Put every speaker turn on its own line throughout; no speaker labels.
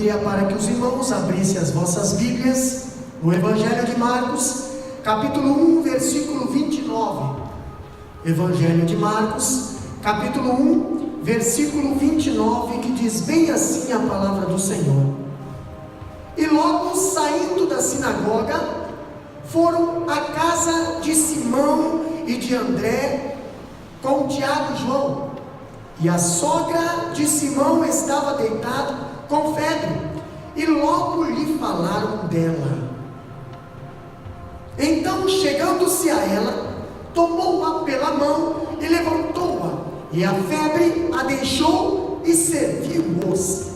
pedia para que os irmãos abrissem as vossas Bíblias no Evangelho de Marcos, capítulo 1, versículo 29. Evangelho de Marcos, capítulo 1, versículo 29, que diz bem assim a palavra do Senhor: E logo saindo da sinagoga, foram à casa de Simão e de André, com Tiago e João. E a sogra de Simão estava deitada com febre, e logo lhe falaram dela. Então, chegando-se a ela, tomou-a pela mão e levantou-a, e a febre a deixou, e serviu-os.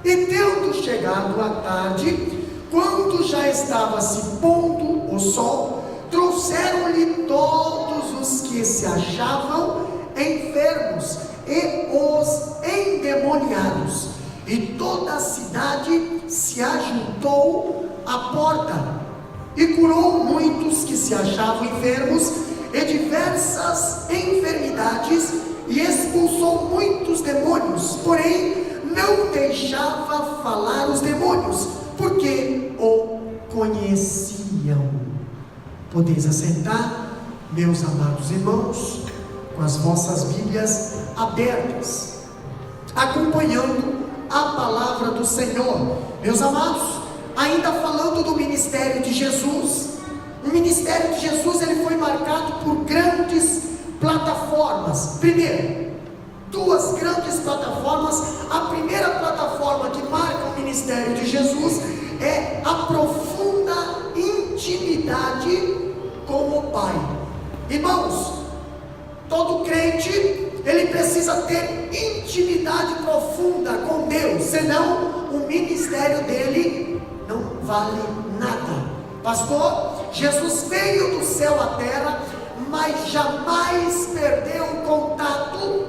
E tendo chegado a tarde, quando já estava se pondo o sol, trouxeram-lhe todos os que se achavam enfermos e os endemoniados, e toda a cidade se ajuntou à porta, e curou muitos que se achavam enfermos e diversas enfermidades, e expulsou muitos demônios, porém não deixava falar os demônios, porque o conheciam. Podeis assentar, meus amados irmãos, com as vossas Bíblias abertas, acompanhando a palavra do Senhor. Meus amados, ainda falando do ministério de Jesus, o ministério de Jesus, ele foi marcado por grandes plataformas. Primeiro, duas grandes plataformas. A primeira plataforma que marca o ministério de Jesus é a profunda intimidade com o Pai. Irmãos, todo crente, ele precisa ter intimidade profunda com Deus, senão o ministério dele não vale nada. Pastor, Jesus veio do céu à terra, mas jamais perdeu o contato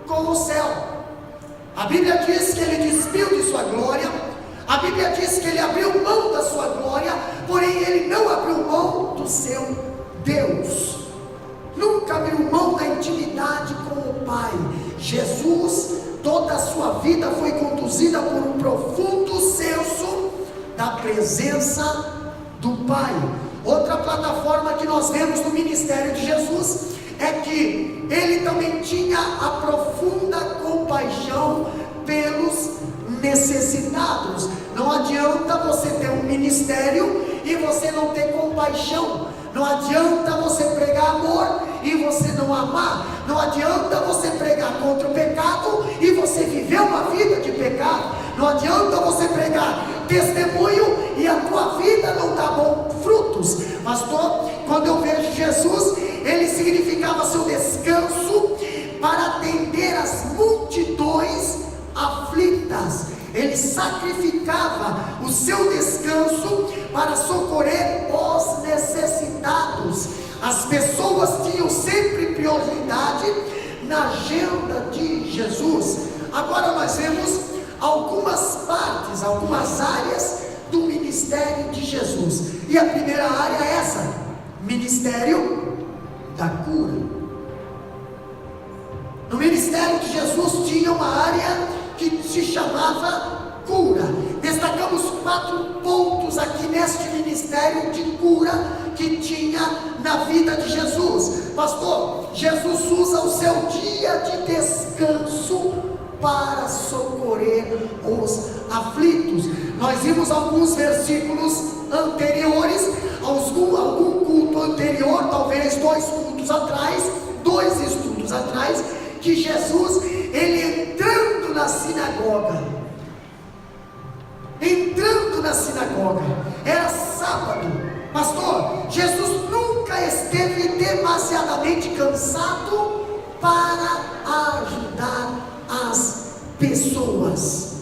com o céu. A Bíblia diz que ele despiu de sua glória, a Bíblia diz que ele abriu mão da sua glória, porém ele não abriu mão do seu Deus. Nunca abriu mão da intimidade com o Pai. Jesus, toda a sua vida foi conduzida por um profundo senso da presença do Pai. Outra plataforma que nós vemos no ministério de Jesus é que ele também tinha a profunda compaixão pelos necessitados. Não adianta você ter um ministério e você não ter compaixão. Não adianta você pregar amor e você não amar. Não adianta você pregar contra o pecado e você viver uma vida de pecado. Não adianta você pregar testemunho e a tua vida não dá bons frutos. Pastor, quando eu vejo Jesus, ele significava seu descanso para atender as multidões aflitas. Ele sacrificava o seu descanso para socorrer os necessitados. As pessoas tinham sempre prioridade na agenda de Jesus. Agora nós vemos algumas partes, algumas áreas do ministério de Jesus. E a primeira área é essa: ministério da cura. No ministério de Jesus tinha uma área que se chamava cura. Destacamos 4 pontos aqui neste ministério de cura que tinha na vida de Jesus. Pastor, Jesus usa o seu dia de descanso para socorrer os aflitos. Nós vimos alguns versículos anteriores, algum culto anterior, talvez 2 cultos atrás, 2 estudos atrás, que Jesus, ele entrando na sinagoga, era sábado. Pastor, Jesus nunca esteve demasiadamente cansado para ajudar as pessoas.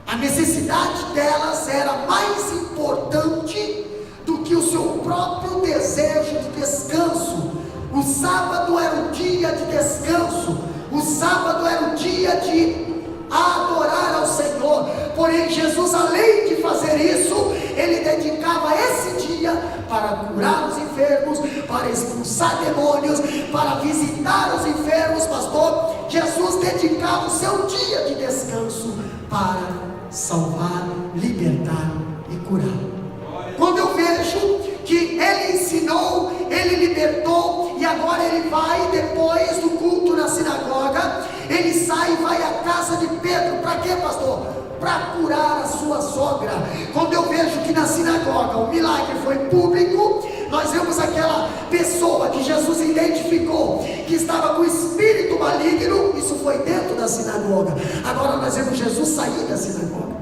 A necessidade delas era mais importante do que o seu próprio desejo de descanso. O sábado era o dia de descanso, o sábado era o dia de adorar ao Senhor. Porém Jesus, além de fazer isso, ele dedicava esse dia para curar os enfermos, para expulsar demônios, para visitar os enfermos. Pastor, Jesus dedicava o seu dia de descanso para salvar, libertar e curar. Quando eu vejo que ele ensinou, ele libertou, e agora ele vai, depois do culto na sinagoga, ele sai e vai à casa de Pedro. Para quê, pastor? Para curar a sua sogra. Quando eu vejo que na sinagoga o milagre foi público, nós vemos aquela pessoa que Jesus identificou, que estava com espírito maligno, isso foi dentro da sinagoga. Agora nós vemos Jesus sair da sinagoga.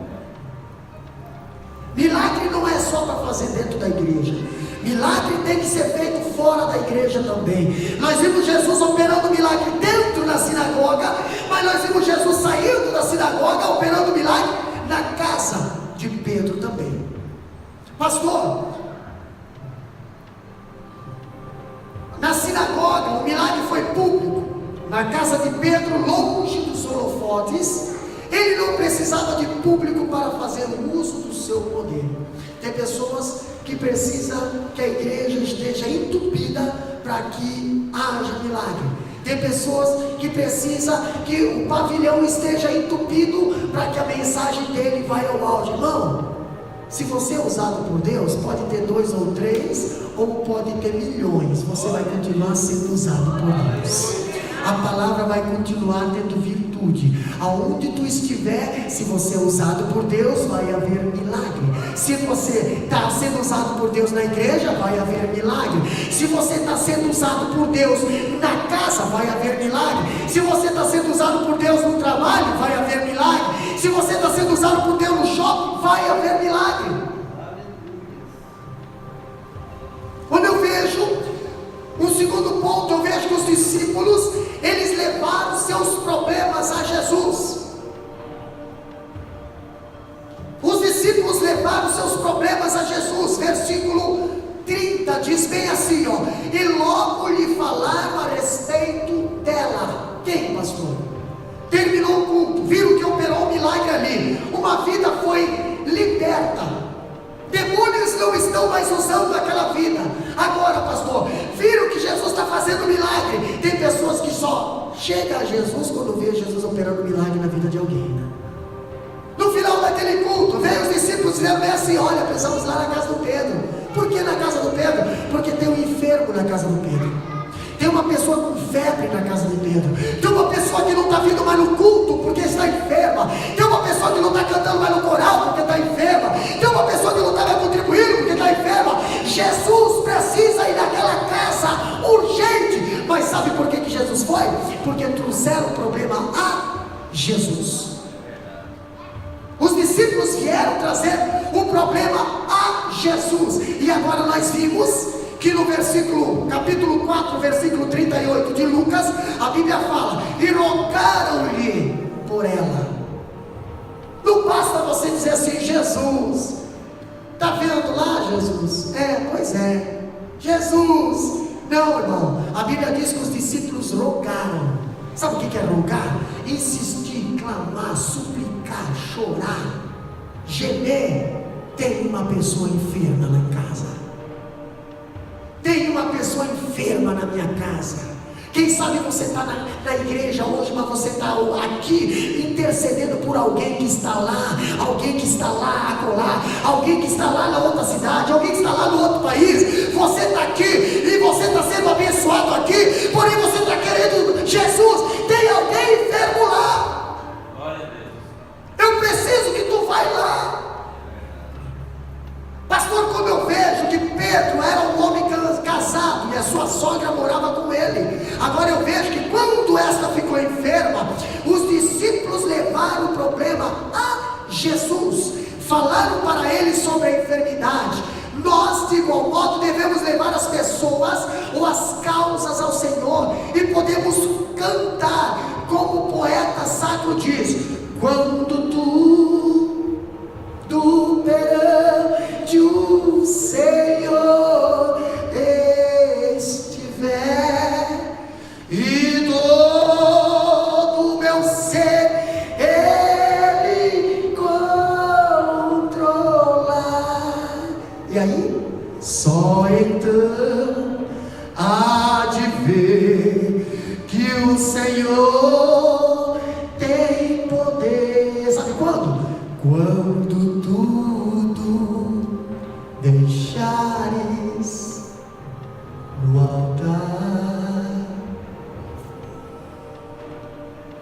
Milagre não é só para fazer dentro da igreja, milagre tem que ser feito fora da igreja também. Nós vimos Jesus operando milagre dentro da sinagoga, mas nós vimos Jesus saindo da sinagoga, operando milagre na casa de Pedro também. Pastor, na sinagoga o milagre foi público, na casa de Pedro, longe dos holofotes, ele não precisava de público para fazer uso do seu poder. Tem pessoas que precisam que a igreja esteja entupida para que haja milagre. Tem pessoas que precisam que o pavilhão esteja entupido para que a mensagem dele vá ao áudio. Irmão, se você é usado por Deus, pode ter 2 ou 3, ou pode ter milhões, você vai continuar sendo usado por Deus. A palavra vai continuar tendo virtude. Aonde tu estiver, se você é usado por Deus, vai haver milagre. Se você está sendo usado por Deus na igreja, vai haver milagre. Se você está sendo usado por Deus na casa, vai haver milagre. Se você está sendo usado por Deus no trabalho, vai haver milagre. Se você está sendo usado por Deus no shopping, vai haver milagre. Quando eu vejo um segundo ponto, eu vejo que os discípulos, eles levaram seus problemas a Jesus. Os discípulos levaram seus problemas a Jesus. Versículo 30 diz bem assim, ó: e logo lhe falaram a respeito dela. Quem, pastor? Terminou o culto, viram que operou um milagre ali, uma vida foi liberta. Demônios não estão mais usando aquela vida. Agora, pastor, viram que Jesus está fazendo milagre. Tem pessoas que só chegam a Jesus quando vê Jesus operando milagre na vida de alguém, né? No final daquele culto, veio os discípulos dizendo bem assim: olha, precisamos ir lá na casa do Pedro. Por que na casa do Pedro? Porque tem um enfermo na casa do Pedro. Tem uma pessoa com febre na casa de Pedro. Tem uma pessoa que não está vindo mais no culto porque está enferma. Tem uma pessoa que não está cantando mais no coral porque está enferma. Tem uma pessoa que não está mais contribuindo porque está enferma. Jesus precisa ir naquela casa urgente. Mas sabe por que Jesus foi? Porque trouxeram o problema a Jesus. Os discípulos vieram trazer o problema a Jesus. E agora nós vimos que no capítulo 4, versículo 38 de Lucas, a Bíblia fala: e rogaram-lhe por ela. Não basta você dizer assim: Jesus, está vendo lá, Jesus? Pois é, Jesus. Não, irmão, a Bíblia diz que os discípulos rogaram. Sabe o que é rogar? Insistir, clamar, suplicar, chorar, gemer. Tem uma pessoa enferma lá em casa. Tem uma pessoa enferma na minha casa. Quem sabe você está na igreja hoje, mas você está aqui intercedendo por alguém que está lá, alguém que está lá, acolá, alguém que está lá na outra cidade, alguém que está lá no outro país. Você está aqui e você está sendo abençoado aqui, porém você está querendo Jesus. Tem alguém enfermo lá. Eu preciso que tu vai lá. Pastor, como eu vejo que Pedro era um homem casado e a sua sogra morava com ele, agora eu vejo que quando esta ficou enferma, os discípulos levaram o problema a Jesus, falaram para ele sobre a enfermidade. Nós, de igual modo, devemos levar as pessoas ou as causas ao Senhor e podemos cantar, como o poeta sacro diz: quando tu perante o Senhor estiver, e todo o meu ser Ele controlar, e aí, só então há de ver que o Senhor tem poder. Sabe quando? Quando quando tudo deixares no altar.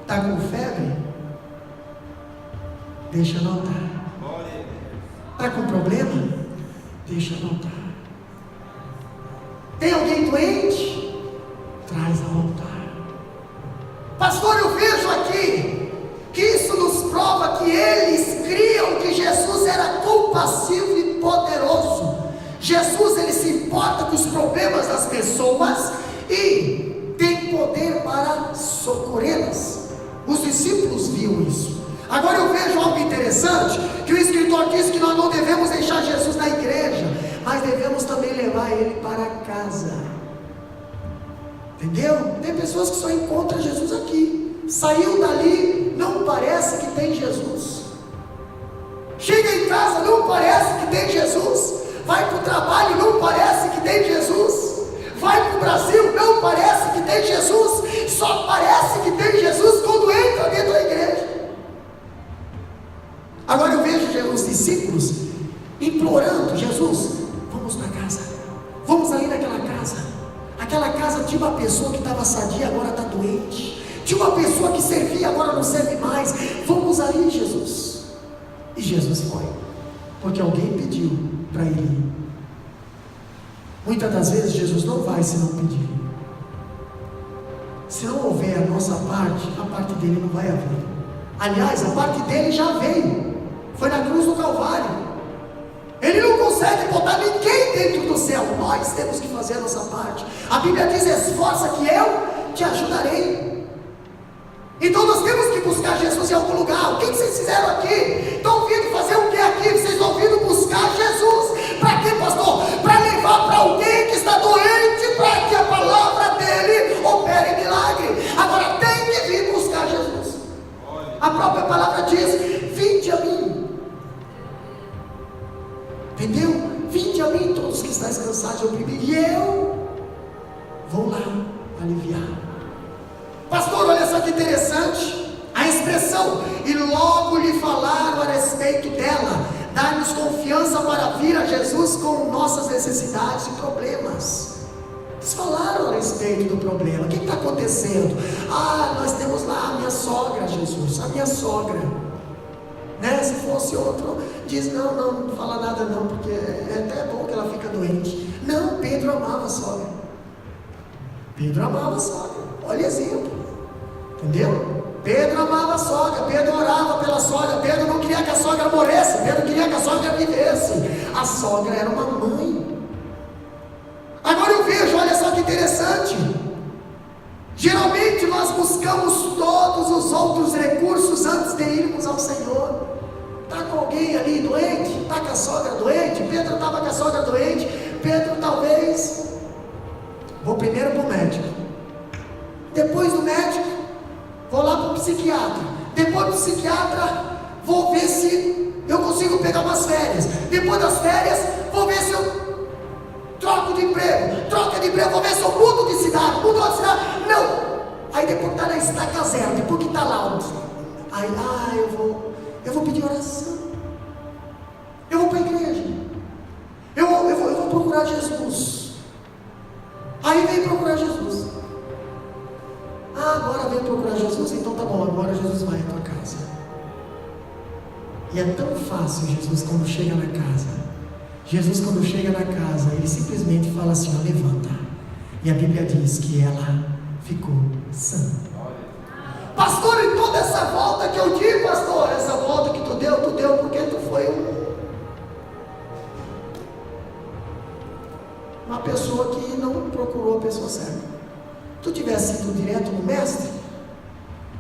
Está com febre? Deixa no altar. Está com problema? Deixa no altar. Tem alguém doente? Traz ao altar. Pastor, eu vejo aqui que isso nos prova que eles criam que Jesus era compassivo e poderoso. Jesus, ele se importa com os problemas das pessoas e tem poder para socorrê-las. Os discípulos viam isso. Agora eu vejo algo interessante, que o escritor diz que nós não devemos deixar Jesus na igreja, mas devemos também levar ele para casa. Entendeu? Tem pessoas que só encontram Jesus aqui. Saiu dali, não parece que tem Jesus. Chega em casa, não parece que tem Jesus. Vai para o trabalho, não parece que tem Jesus. Vai para o Brasil, não parece que tem Jesus. Só parece que tem Jesus quando entra dentro da igreja. Agora eu vejo os discípulos implorando: Jesus, vamos na casa, vamos ali naquela casa. Aquela casa tinha uma pessoa que estava sadia, agora está doente. Tinha uma pessoa que servia, agora não serve mais. Vamos ali, Jesus. E Jesus foi, porque alguém pediu para ele ir. Muitas das vezes Jesus não vai se não pedir. Se não houver a nossa parte, a parte dele não vai haver. Aliás, a parte dele já veio. Foi na cruz do Calvário. Ele não consegue botar ninguém dentro do céu. Nós temos que fazer a nossa parte. A Bíblia diz: esforça que eu te ajudarei. Então nós temos que buscar Jesus em algum lugar. O que vocês fizeram aqui? Estão vindo fazer o que aqui? Vocês estão vindo buscar Jesus. Para quê, pastor? Para levar para alguém que está doente, para que a palavra dele opere milagre. Agora tem que vir buscar Jesus. A própria palavra diz: vinde a mim. Entendeu? Vinde a mim todos que estáis cansados e oprimidos, e eu vou lá aliviar. Pastor, olha só que interessante a expressão: e logo lhe falaram a respeito dela. Dar-nos confiança para vir a Jesus com nossas necessidades e problemas. Eles falaram a respeito do problema. O que está acontecendo? Nós temos lá a minha sogra, Jesus, a minha sogra. Né? Se fosse outro, diz: não fala nada não, porque é até bom que ela fica doente. Não, Pedro amava a sogra. Pedro amava a sogra. Olha exemplo. Entendeu? Pedro amava a sogra. Pedro orava pela sogra. Pedro não queria que a sogra morresse. Pedro queria que a sogra vivesse. A sogra era uma mãe. Agora eu vejo, olha só que interessante. Geralmente nós buscamos todos os outros recursos antes de irmos ao Senhor. Está com alguém ali doente? Está com a sogra doente? Pedro estava com a sogra doente. Pedro talvez: vou primeiro para o médico. Depois do médico, vou lá para o psiquiatra. Depois do psiquiatra, vou ver se eu consigo pegar umas férias. Depois das férias, vou ver se eu troco de emprego. Troca de emprego, vou ver se eu mudo de cidade. Mudo de cidade. Não. Aí depois está na estaca zero. Depois que está lá, aí eu vou pedir oração. Eu vou para a igreja. Eu vou procurar Jesus. Aí vem procurar Jesus. Agora vem procurar Jesus. Então tá bom, agora Jesus vai à tua casa. E é tão fácil Jesus quando chega na casa. Jesus quando chega na casa, ele simplesmente fala assim: levanta. E a Bíblia diz que ela ficou sã. Pastor, e toda essa volta que eu digo, pastor, essa volta que tu deu porque tu foi uma pessoa que não procurou a pessoa certa. Tu tivesse ido direto no mestre,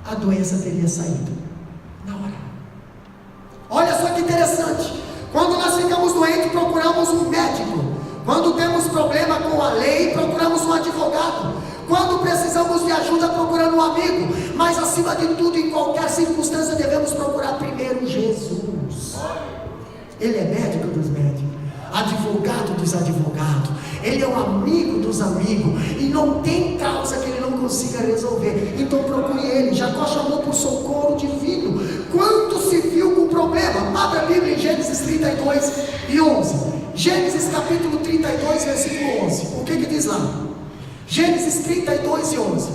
a doença teria saído na hora. Olha só que interessante. Quando nós ficamos doentes, procuramos um médico. Quando temos problema com a lei, procuramos um advogado. Quando precisamos de ajuda, procurando um amigo. Mas acima de tudo, em qualquer circunstância, devemos procurar primeiro Jesus. Ele é médico dos médicos, advogado dos advogados. Ele é um amigo dos amigos. E não tem causa que ele não consiga resolver. Então procure ele. Jacó chamou por socorro divino. Quando se viu com problema. Abra a Bíblia em Gênesis 32 e 11. Gênesis capítulo 32, versículo 11. O que diz lá? Gênesis 32 e 11.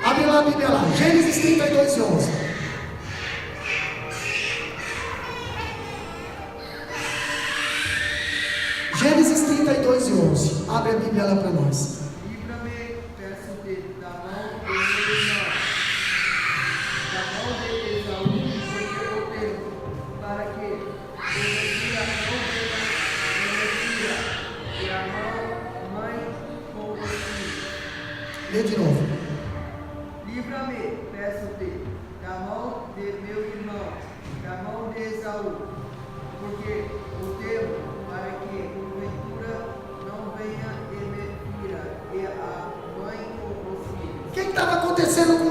Abre lá a Bíblia lá. Gênesis 32 e 11. Gênesis 32 e 11. Abre a Bíblia lá para nós.
Livra-me, peço-te, da mão do meu irmão, da mão de Esaú, porque eu tenho, para que porventura não venha e a mãe com os filhos.
Lê de novo.
Livra-me, peço-te, da mão de meu irmão, da mão de Esaú, porque o temo, para que porventura não venha e me fira, e a mãe com os filhos.
O que estava acontecendo com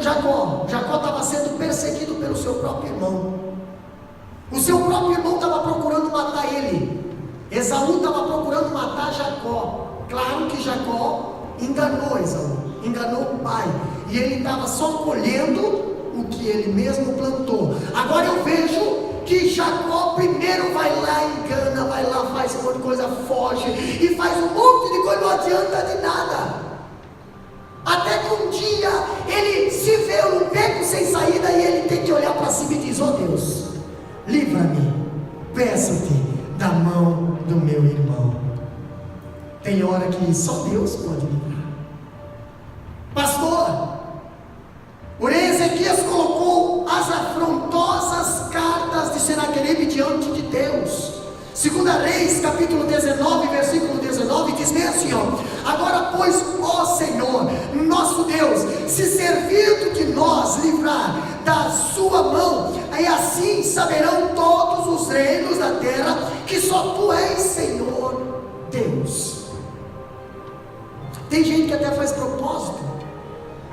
Jacó? Jacó estava sendo perseguido pelo seu próprio irmão. O seu próprio irmão estava procurando matar ele. Esaú estava procurando matar Jacó. Claro que Jacó enganou Esaú, enganou o pai, e ele estava só colhendo o que ele mesmo plantou. Agora eu vejo que Jacó primeiro vai lá, engana, vai lá, faz um monte de coisa, foge e faz um monte de coisa, não adianta de nada. Até que um dia ele se vê num beco sem saída e ele tem que olhar para cima e diz: ó Deus, livra-me, peço-te da mão do meu irmão. Tem hora que só Deus pode livrar. Pastor, o rei Ezequias colocou as afrontosas cartas de Senaqueribe diante de Deus. 2 Reis, capítulo 19, versículo 19, diz bem assim, ó: agora pois, ó Senhor, nosso Deus, se servido de nós livrar da sua mão, e assim saberão todos os reinos da terra que só tu és Senhor Deus. Tem gente que até faz propósito: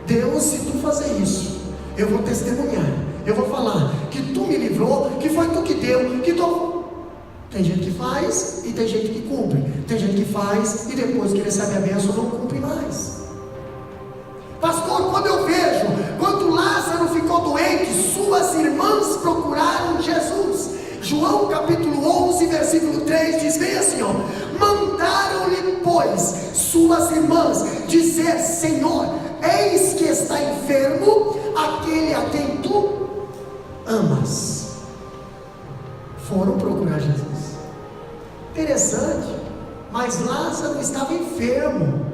Deus, se tu fazer isso, eu vou testemunhar, eu vou falar que tu me livrou, que foi tu que deu, que tu... Tem gente que faz e tem gente que cumpre. Tem gente que faz e depois que recebe a bênção não cumpre mais. Pastor, quando eu vejo, quando Lázaro ficou doente, suas irmãs procuraram Jesus. João capítulo 11, versículo 3 diz bem assim, ó: mandaram-lhe pois suas irmãs dizer: Senhor, eis que está enfermo aquele a quem tu amas. Foram procurar Jesus. Interessante, mas Lázaro estava enfermo.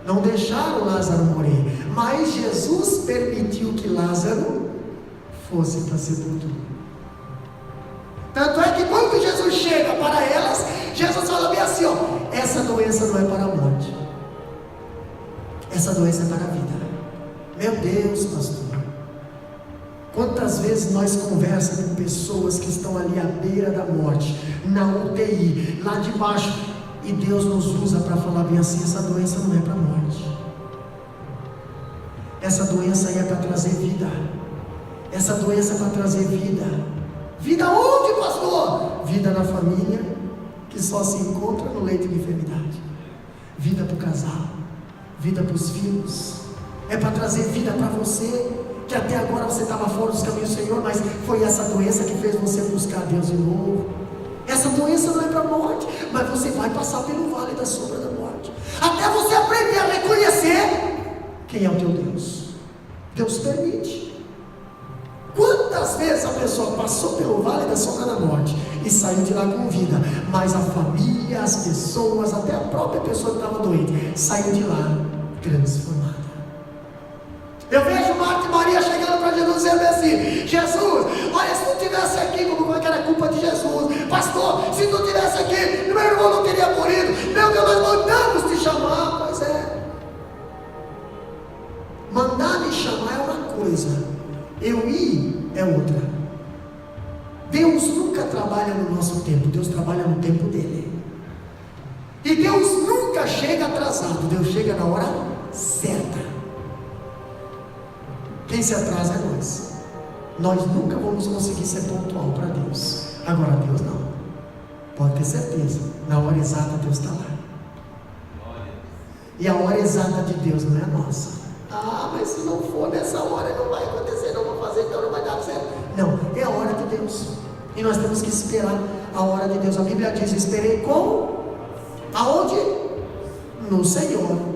Não deixaram Lázaro morrer, mas Jesus permitiu que Lázaro fosse para a sepultura. Tanto é que quando Jesus chega para elas, Jesus fala bem assim, ó: essa doença não é para a morte, essa doença é para a vida. Meu Deus, pastor, quantas vezes nós conversamos com pessoas que estão ali à beira da morte, na UTI, lá de baixo, e Deus nos usa para falar bem assim: essa doença não é para a morte, essa doença aí é para trazer vida, essa doença é para trazer vida. Vida onde, pastor? Vida na família, que só se encontra no leito de enfermidade. Vida para o casal, vida para os filhos, é para trazer vida para você, que até agora você estava fora dos caminhos do Senhor, mas foi essa doença que fez você buscar Deus de novo. Essa doença não é para a morte, mas você vai passar pelo vale da sombra da morte, até você aprender a reconhecer quem é o teu Deus. Deus permite. Quantas vezes a pessoa passou pelo vale da sombra da morte e saiu de lá com vida, mas a família, as pessoas, até a própria pessoa que estava doente, saiu de lá transformada. Eu vejo Marta e Maria chegando para Jesus e dizendo assim: Jesus, olha, se tu estivesse aqui, como é que era culpa de Jesus? Pastor, se tu estivesse aqui, meu irmão não teria morrido. Meu Deus, nós mandamos te chamar. Pois é, mandar me chamar é uma coisa, eu ir é outra. Deus nunca trabalha no nosso tempo, Deus trabalha no tempo dele. E Deus nunca chega atrasado, Deus chega na hora certa. Quem se atrasa é nós. Nós nunca vamos conseguir ser pontual para Deus. Agora Deus não. Pode ter certeza, na hora exata Deus está lá. E a hora exata de Deus não é a nossa, Ah, mas se não for nessa hora não vai acontecer, não vou fazer, então não vai dar certo. Não, é a hora de Deus. E nós temos que esperar a hora de Deus. A Bíblia diz: esperei com aonde? No Senhor.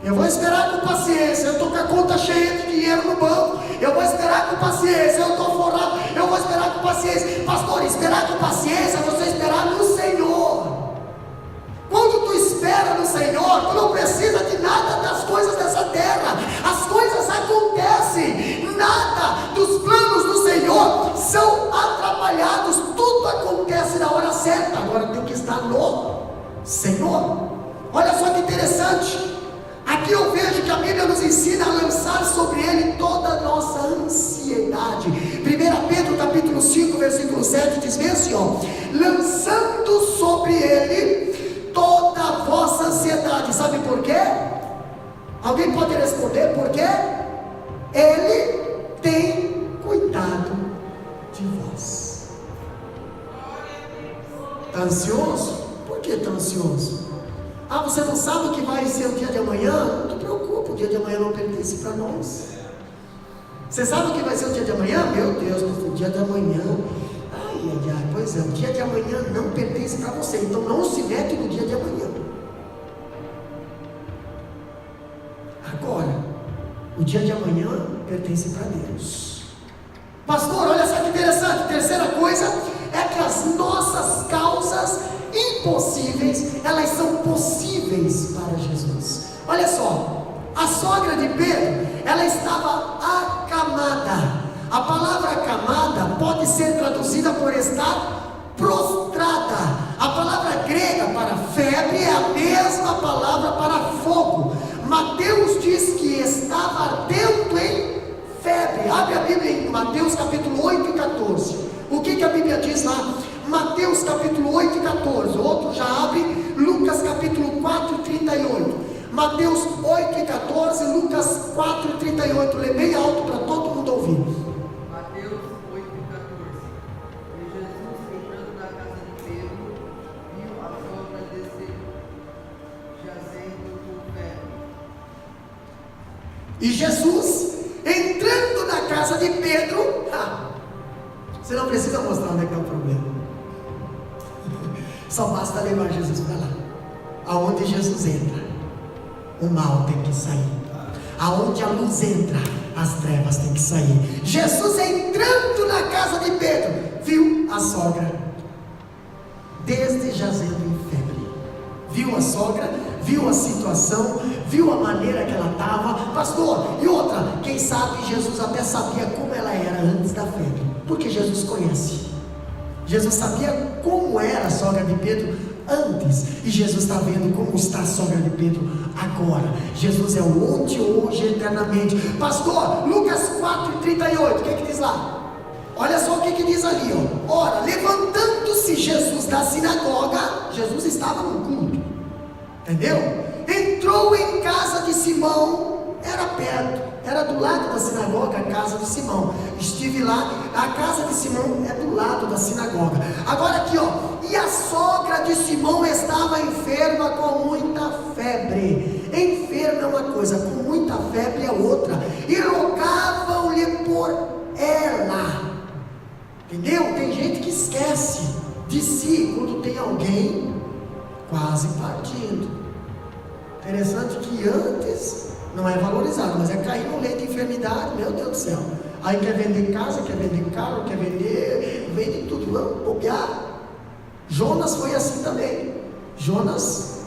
Eu vou esperar com paciência. Eu estou com a conta cheia de dinheiro no banco. Eu vou esperar com paciência. Eu estou forrado. Eu vou esperar com paciência. Pastor, esperar com paciência é você esperar no Senhor. Quando tu espera no Senhor, tu não precisa de nada das coisas dessa terra. As coisas acontecem. Nada dos planos do Senhor são atrapalhados. Tudo acontece na hora certa. Agora tem que estar no Senhor. Olha só que interessante. Aqui eu vejo que a Bíblia nos ensina a lançar sobre Ele toda a nossa ansiedade. 1 Pedro capítulo 5, versículo 7 diz bem assim, lançando sobre Ele toda a vossa ansiedade. Sabe por quê? Alguém pode responder por quê? Ele tem cuidado de vós. Está ansioso? Por que está ansioso? Ah, você não sabe o que vai ser o dia de amanhã? Não te preocupa, o dia de amanhã não pertence para nós. Você sabe o que vai ser o dia de amanhã? Meu Deus, o dia de amanhã, pois é, o dia de amanhã não pertence para você, então não se mete no dia de amanhã. Agora, o dia de amanhã pertence para Deus. Pastor, olha só que interessante. Terceira coisa é que as nossas causas impossíveis, elas são possíveis para Jesus. Olha só, a sogra de Pedro, ela estava acamada. A palavra acamada pode ser traduzida por estar prostrada. A palavra grega para febre é a mesma palavra para fogo. Mateus diz que estava ardendo em febre. Abre a Bíblia em Mateus capítulo 8 e 14. O que a Bíblia diz lá? Mateus capítulo 8 e 14. Outro já abre Lucas capítulo 4 e 38. Mateus 8 e 14, Lucas 4 e 38. Lê bem alto para todo mundo ouvir.
Mateus 8 e 14. E Jesus, entrando na casa de Pedro, viu a sogra descer, jazendo com febre.
E Jesus, entrando na casa de Pedro, você não precisa mostrar onde é que está o problema. Só basta levar Jesus para lá. Aonde Jesus entra, o mal tem que sair. Aonde a luz entra, as trevas têm que sair. Jesus entrando na casa de Pedro, viu a sogra desde jazendo em febre. Viu a sogra, viu a situação, viu a maneira que ela estava. Pastor, e outra, quem sabe Jesus até sabia como ela era antes da febre, porque Jesus conhece. Jesus sabia como era a sogra de Pedro antes, e Jesus está vendo como está a sogra de Pedro agora. Jesus é o ontem, hoje, eternamente. Pastor, Lucas 4 e 38, o que diz lá? Olha só o que diz ali, Ora, levantando-se Jesus da sinagoga, Jesus estava no culto, entendeu? Entrou em casa de Simão, era perto, era do lado da sinagoga, a casa de Simão. Estive lá, a casa de Simão é do lado da sinagoga. Agora aqui, e a sogra de Simão estava enferma com muita febre. Enferma é uma coisa, com muita febre é outra. E rogavam-lhe por ela. Entendeu? Tem gente que esquece de si quando tem alguém quase partindo. Interessante que antes não é valorizado, mas é cair no leito de enfermidade, meu Deus do céu. Aí quer vender casa, quer vender carro, quer vende tudo, não, bobear. Jonas foi assim também. Jonas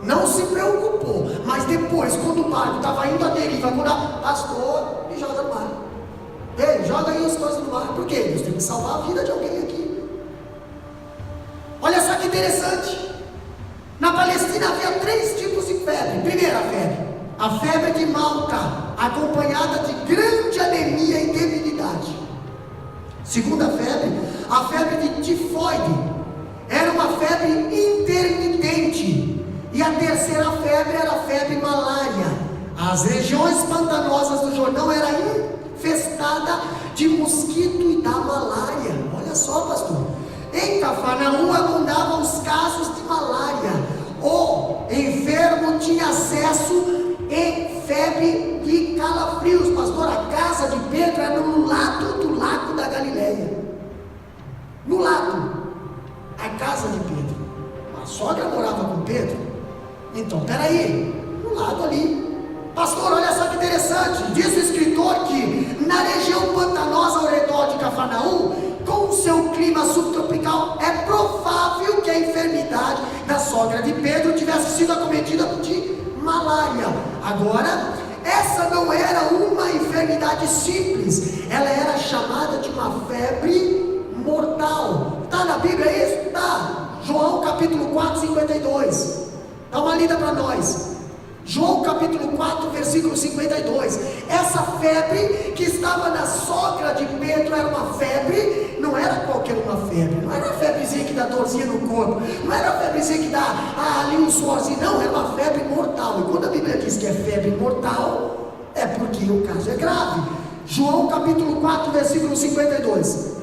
não se preocupou, mas depois, quando o barco estava indo à deriva, pastor, me joga no mar. Ei, joga aí as coisas no mar, por quê? Deus tem que salvar a vida de alguém aqui. Olha só que interessante. Na Palestina havia 3 tipos de febre. Primeira febre, a febre de Malta, acompanhada de grande anemia e debilidade. Segunda febre, a febre de tifoide, era uma febre intermitente. E a terceira febre era a febre malária. As regiões pantanosas do Jordão eram infestadas de mosquito e da malária. Olha só, pastor, em Cafarnaum abundavam os casos de malária. O enfermo tinha acesso e Então, peraí, no lado ali. Pastor, olha só que interessante, diz o escritor que na região pantanosa ao redor de Cafarnaum, com o seu clima subtropical, é provável que a enfermidade da sogra de Pedro tivesse sido acometida de malária. Agora, essa não era uma enfermidade simples, ela era chamada de uma febre mortal. Está na Bíblia isso? Está. João capítulo 4, 52. Dá uma lida para nós. João capítulo 4, versículo 52. Essa febre que estava na sogra de Pedro era uma febre, não era qualquer uma febre, não era uma febrezinha que dá dorzinha no corpo, não era uma febrezinha que dá ali um suorzinho, não, era uma febre mortal. E quando a Bíblia diz que é febre mortal, é porque o caso é grave. João capítulo 4, versículo 52.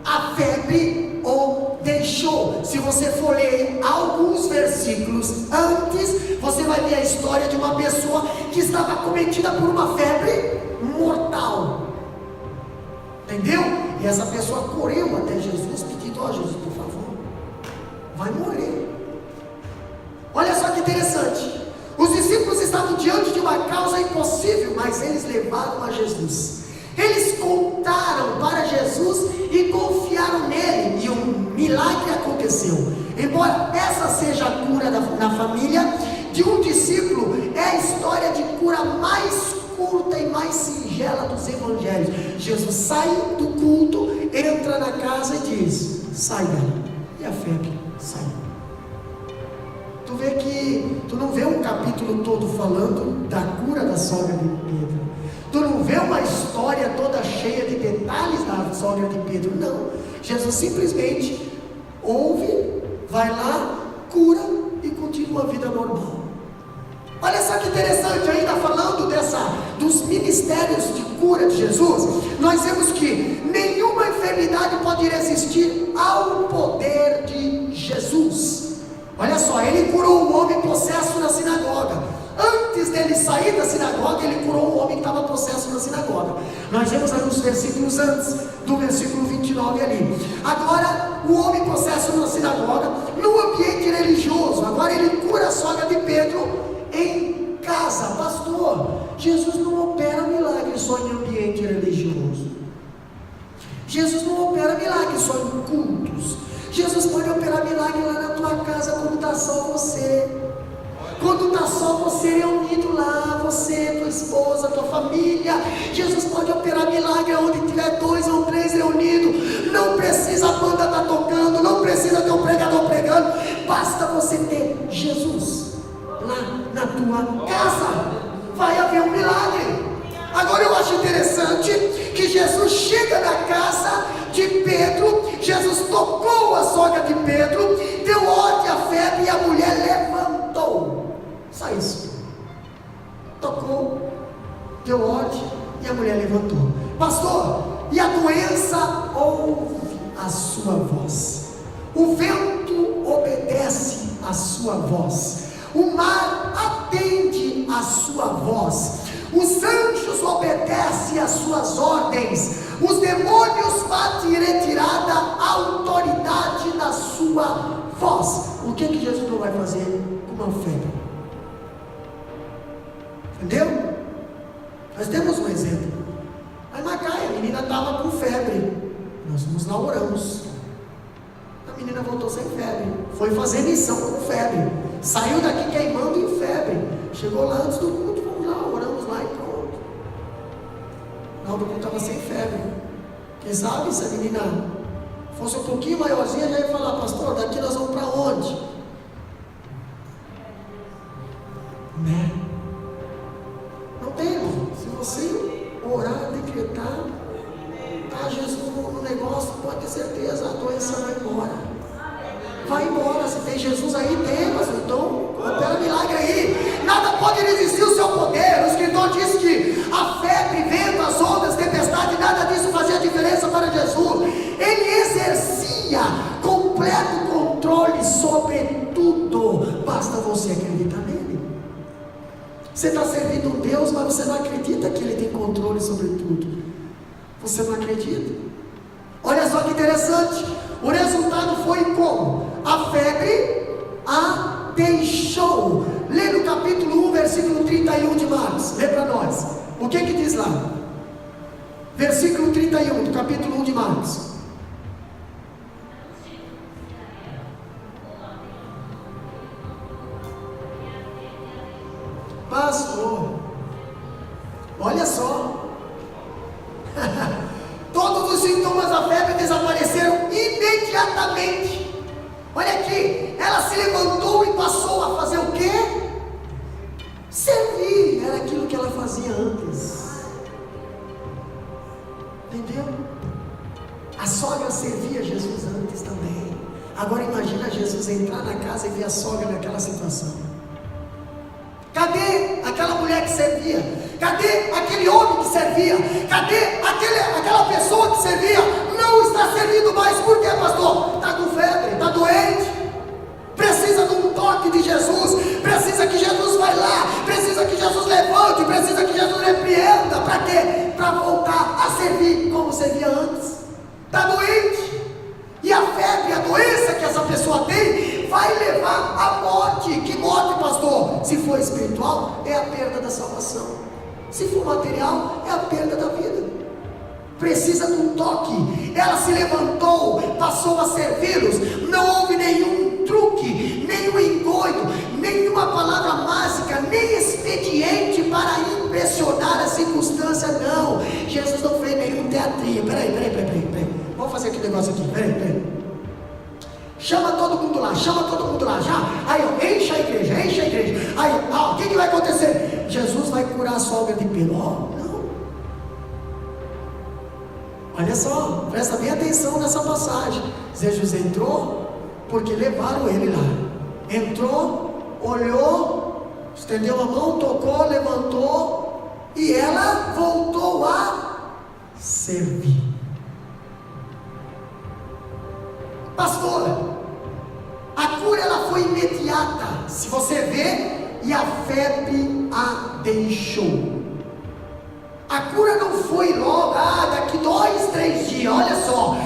A febre o deixou. Se você for ler alguns versículos antes, você vai ver a história de uma pessoa que estava acometida por uma febre mortal. Entendeu? E essa pessoa correu até Jesus, pedindo: ó Jesus, por favor, vai morrer. Olha só que interessante. Os discípulos estavam diante de uma causa impossível, mas eles levaram a Jesus. Eles contaram para Jesus e confiaram nele, e um milagre aconteceu. Embora essa seja a cura na família de um discípulo, é a história de cura mais curta e mais singela dos evangelhos. Jesus sai do culto, entra na casa e diz: sai dela, e a febre saiu. Tu vê que tu não vê um capítulo todo falando da cura da sogra de Pedro. Tu não vê uma história toda cheia de detalhes da sogra de Pedro, não. Jesus simplesmente ouve, vai lá, cura e continua a vida normal. Olha só que interessante, ainda falando dos ministérios de cura de Jesus, nós vemos que nenhuma enfermidade pode resistir ao poder de Jesus. Olha só, ele curou um homem possesso na sinagoga. Antes dele sair da sinagoga, ele curou um homem que estava possesso na sinagoga. Nós vemos ali os versículos antes, do versículo 29 ali. Agora, o homem possesso na sinagoga, no ambiente religioso. Agora ele cura a sogra de Pedro em casa. Pastor, Jesus não opera milagre só em ambiente religioso. Jesus não opera milagre só em cultos. Jesus pode operar milagre lá na tua casa, quando está só você. Quando está só você reunido lá, você, tua esposa, tua família. Jesus pode operar milagre onde tiver 2 ou 3 reunidos. Não precisa a banda estar tocando, não precisa ter um pregador pregando. Basta você ter Jesus lá na tua casa. Vai haver um milagre. Agora eu acho interessante que Jesus chega na casa de Pedro. Jesus tocou a sogra de Pedro, deu ordem à febre e a mulher levantou. Só isso. Tocou, deu ordem e a mulher levantou. Pastor, e a doença ouve a sua voz. O vento obedece a sua voz. O mar atende a sua voz. Os anjos obedecem às suas ordens. Os demônios batem em retirada a autoridade da sua voz. O que Jesus não vai fazer com uma febre? Entendeu? Nós temos um exemplo. A Macaia, a menina estava com febre. Nós fomos lá, oramos. A menina voltou sem febre. Foi fazer missão com febre. Saiu daqui queimando em febre. Chegou lá antes do culto, vamos lá, oramos lá e pronto. Não, do culto estava sem febre. Quem sabe se a menina fosse um pouquinho maiorzinha, já ia falar: pastor, daqui nós vamos para onde? Né? Não tem, irmão. Se você orar, decretar, tá Jesus no negócio, pode ter certeza, a doença vai embora. Vai embora. Se tem Jesus aí, tem, mas então opera milagre aí. Nada pode resistir o seu poder. O escritor diz que a febre, vento, as ondas, tempestade, nada disso fazia diferença para Jesus. Ele exercia completo controle sobre tudo. Basta você acreditar nele. Você está servindo um Deus, mas você não acredita que Ele tem controle sobre tudo. Você não acredita. Olha só que interessante. O resultado foi como? A febre a deixou. Lê no capítulo 1, versículo 31 de Marcos. Lê para nós. O que diz lá? Versículo 31 do capítulo 1 de Marcos. Pastor, olha só. Todos os sintomas da febre desapareceram imediatamente. Olha aqui, ela se levantou e passou a fazer o quê? Servir. Era aquilo que ela fazia antes. Entendeu? A sogra servia Jesus antes também. Agora imagina Jesus entrar na casa e ver a sogra naquela situação. Cadê aquela mulher que servia? Cadê aquele homem que servia? Cadê aquela pessoa que servia? Não está servindo mais. Por quê, pastor? Está com febre, está doente, precisa de um toque de Jesus, precisa que Jesus vá lá, precisa que Jesus levante, precisa que Jesus repreenda. Para quê? Para voltar a servir como servia antes. Está doente, e a febre, a doença que essa pessoa tem, vai levar à morte. Que morte, pastor? Se for espiritual, é a perda da salvação. Se for material, é a perda da vida. Precisa de um toque. Ela se levantou, passou a servi-los. Não houve nenhum truque, nenhum engodo, nenhuma palavra mágica, nem expediente para impressionar a circunstância. Não, Jesus não fez nenhum teatrinho. Peraí. Vamos fazer aquele negócio aqui. Peraí. Chama todo mundo lá já. Aí, enche a igreja. Aí, o que vai acontecer? Jesus vai curar a sogra de Pedro. Não. Olha só, presta bem atenção nessa passagem. Jesus entrou, porque levaram ele lá. Entrou, olhou, estendeu a mão, tocou, levantou, e ela voltou a servir. Pastora, a cura ela foi imediata, se você vê, e a febre a deixou. A cura não foi logo, daqui 2, 3 dias. Olha só,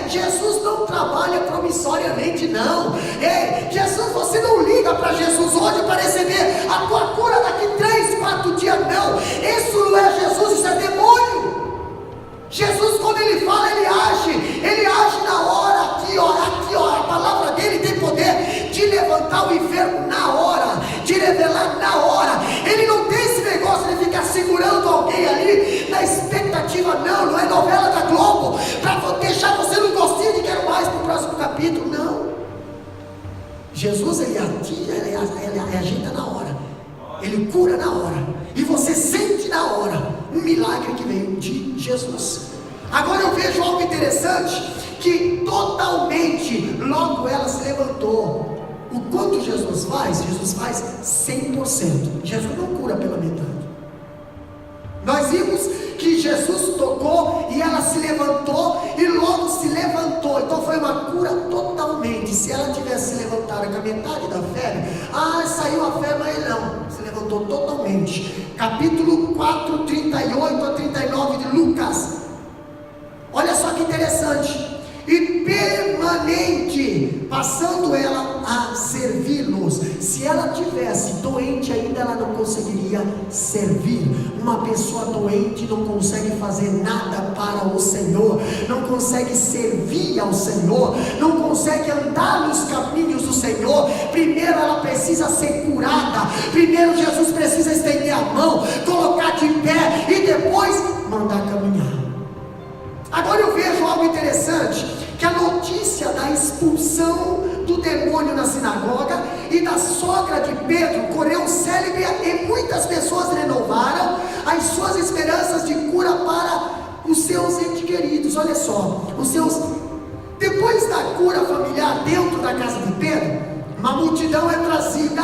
Jesus não trabalha promissoriamente, não. Jesus, você não liga para Jesus hoje para receber a tua cura daqui 3, 4 dias, não. Isso não é Jesus, isso é demônio. Jesus, quando ele fala, ele age na hora. Aqui ó, a palavra dele tem poder de levantar o enfermo na hora, de revelar na hora. Ele não tem esse negócio de ficar segurando alguém ali na expectativa, não é novela da Globo para deixar você no gostinho de quero mais pro próximo capítulo, não. Jesus, ele agita na hora, ele cura na hora, e você sente na hora um milagre que veio de Jesus. Agora eu vejo algo interessante, que totalmente, logo ela se levantou. O quanto Jesus faz 100%. Jesus não cura pela metade. Nós vimos que Jesus tocou e ela se levantou, e logo se levantou. Então foi uma cura totalmente. Se ela tivesse se levantado com a metade da febre, saiu a febre, mas não, se levantou totalmente. Capítulo 4, 38 a 39 de Lucas. Olha só que interessante. E permanente, passando ela a servi-los. Se ela tivesse doente ainda, ela não conseguiria servir. Uma pessoa doente não consegue fazer nada para o Senhor, não consegue servir ao Senhor, não consegue andar nos caminhos do Senhor. Primeiro ela precisa ser curada, primeiro Jesus precisa estender a mão, colocar de pé e depois mandar caminhar. Agora eu vejo algo interessante, que a notícia da expulsão do demônio na sinagoga e da sogra de Pedro correu célebre, e muitas pessoas renovaram as suas esperanças de cura para os seus entes queridos. Olha só, depois da cura familiar dentro da casa de Pedro, uma multidão é trazida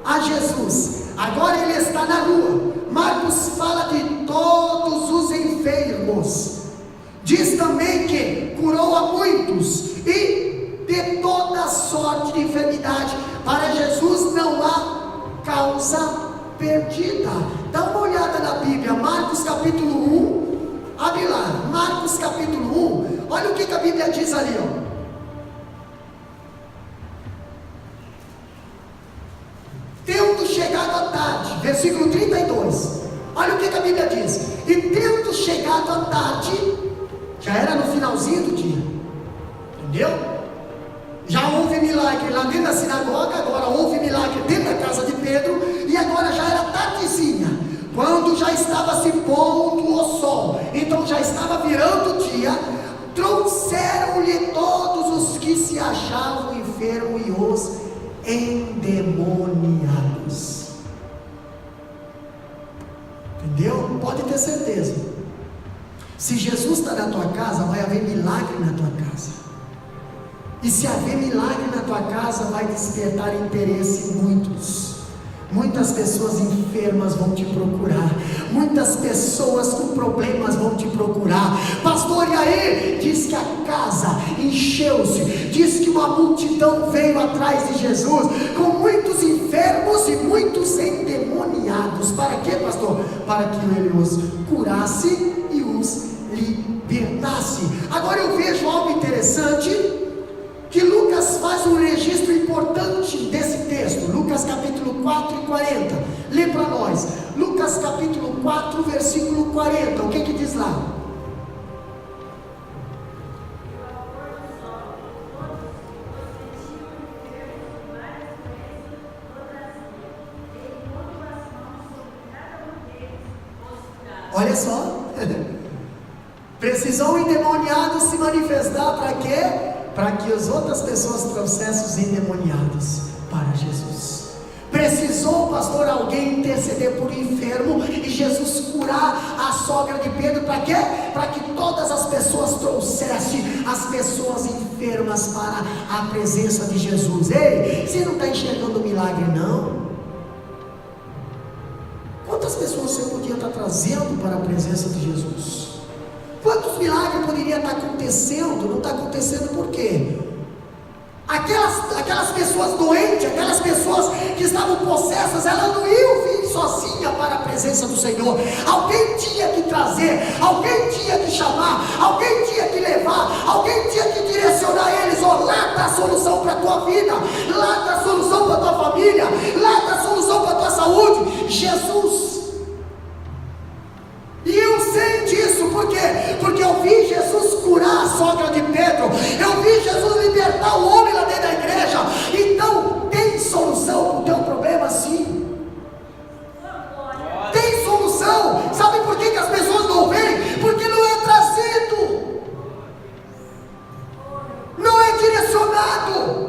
a Jesus. Agora ele está na rua. Marcos fala de todos os enfermos. Diz também que curou a muitos e de toda sorte de enfermidade. Para Jesus não há causa perdida. Dá uma olhada na Bíblia, Marcos capítulo 1, abre lá, Marcos capítulo 1, olha o que a Bíblia diz ali, ó. Tendo chegado à tarde, versículo 32, olha o que a Bíblia diz: e tendo chegado à tarde, já era no finalzinho do dia, entendeu? Já houve milagre lá dentro da sinagoga, agora houve milagre dentro da casa de Pedro, e agora já era tardezinha, quando já estava se pondo o sol, então já estava virando o dia. Trouxeram-lhe todos os que se achavam enfermos e os endemoniados. Entendeu? Pode ter certeza, se Jesus está na tua casa, vai haver milagre na tua casa. E se haver milagre na tua casa, vai despertar interesse em muitas pessoas enfermas vão te procurar, muitas pessoas com problemas vão te procurar. Pastor, e aí? Diz que a casa encheu-se, diz que uma multidão veio atrás de Jesus, com muitos enfermos e muitos endemoniados. Para quê, pastor? Para que ele os curasse e os libertasse. Agora eu vejo algo interessante, que Lucas faz um registro importante desse texto, Lucas capítulo 4 e 40, lê para nós, Lucas capítulo 4, versículo 40, o que diz lá? Olha só, precisou o endemoniado se manifestar para quê? Para que as outras pessoas trouxessem os endemoniados para Jesus. Precisou, pastor, alguém interceder por um enfermo e Jesus curar a sogra de Pedro. Para quê? Para que todas as pessoas trouxessem as pessoas enfermas para a presença de Jesus. Ei, você não está enxergando o milagre, não? Quantas pessoas você podia estar trazendo para a presença de Jesus? Quantos milagres poderia estar acontecendo? Não está acontecendo por quê? Aquelas pessoas doentes, aquelas pessoas que estavam possessas, elas não iam vir sozinha para a presença do Senhor. Alguém tinha que trazer, alguém tinha que chamar, alguém tinha que levar, alguém tinha que direcionar eles. Oh, lá está a solução para a tua vida, lá está a solução para a tua família, lá está a solução para a tua saúde, Jesus. E eu sei disso, por quê? Porque eu vi Jesus curar a sogra de Pedro, eu vi Jesus libertar o homem lá dentro da igreja. Então tem solução para o teu problema, sim. Tem solução. Sabe por que as pessoas não vêm? Porque não é trazido, não é direcionado.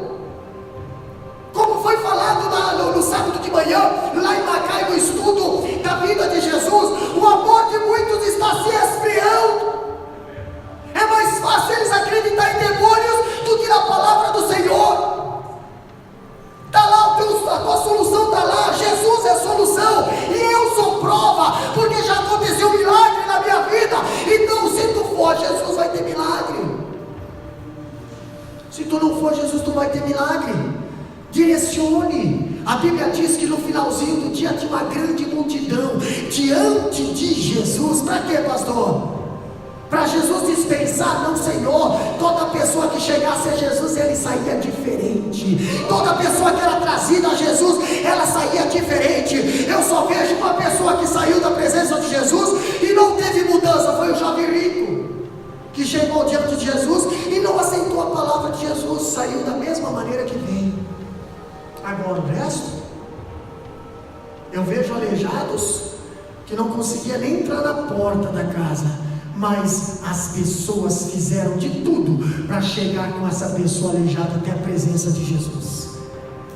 Como foi falado no sábado de manhã, lá em Macai, no estudo da vida de Jesus, o amor de muitos está se esfriando. É mais fácil eles acreditar em demônios do que na palavra do Senhor. Está lá, a tua solução está lá, Jesus é a solução, e eu sou prova, porque já aconteceu um milagre na minha vida. Então se tu for, Jesus vai ter milagre. Se tu não for, Jesus não vai ter milagre. Direcione. A Bíblia diz que no finalzinho do dia tinha uma grande multidão diante de Jesus. Para quê, pastor? Para Jesus dispensar? Não, Senhor. Toda pessoa que chegasse a Jesus, ele saía diferente. Toda pessoa que era trazida a Jesus, ela saía diferente. Eu só vejo uma pessoa que saiu da presença de Jesus e não teve mudança. Foi o jovem rico, que chegou diante de Jesus e não aceitou a palavra de Jesus. Saiu da mesma maneira que veio. Agora o resto, eu vejo aleijados que não conseguia nem entrar na porta da casa, mas as pessoas fizeram de tudo para chegar com essa pessoa aleijada até a presença de Jesus.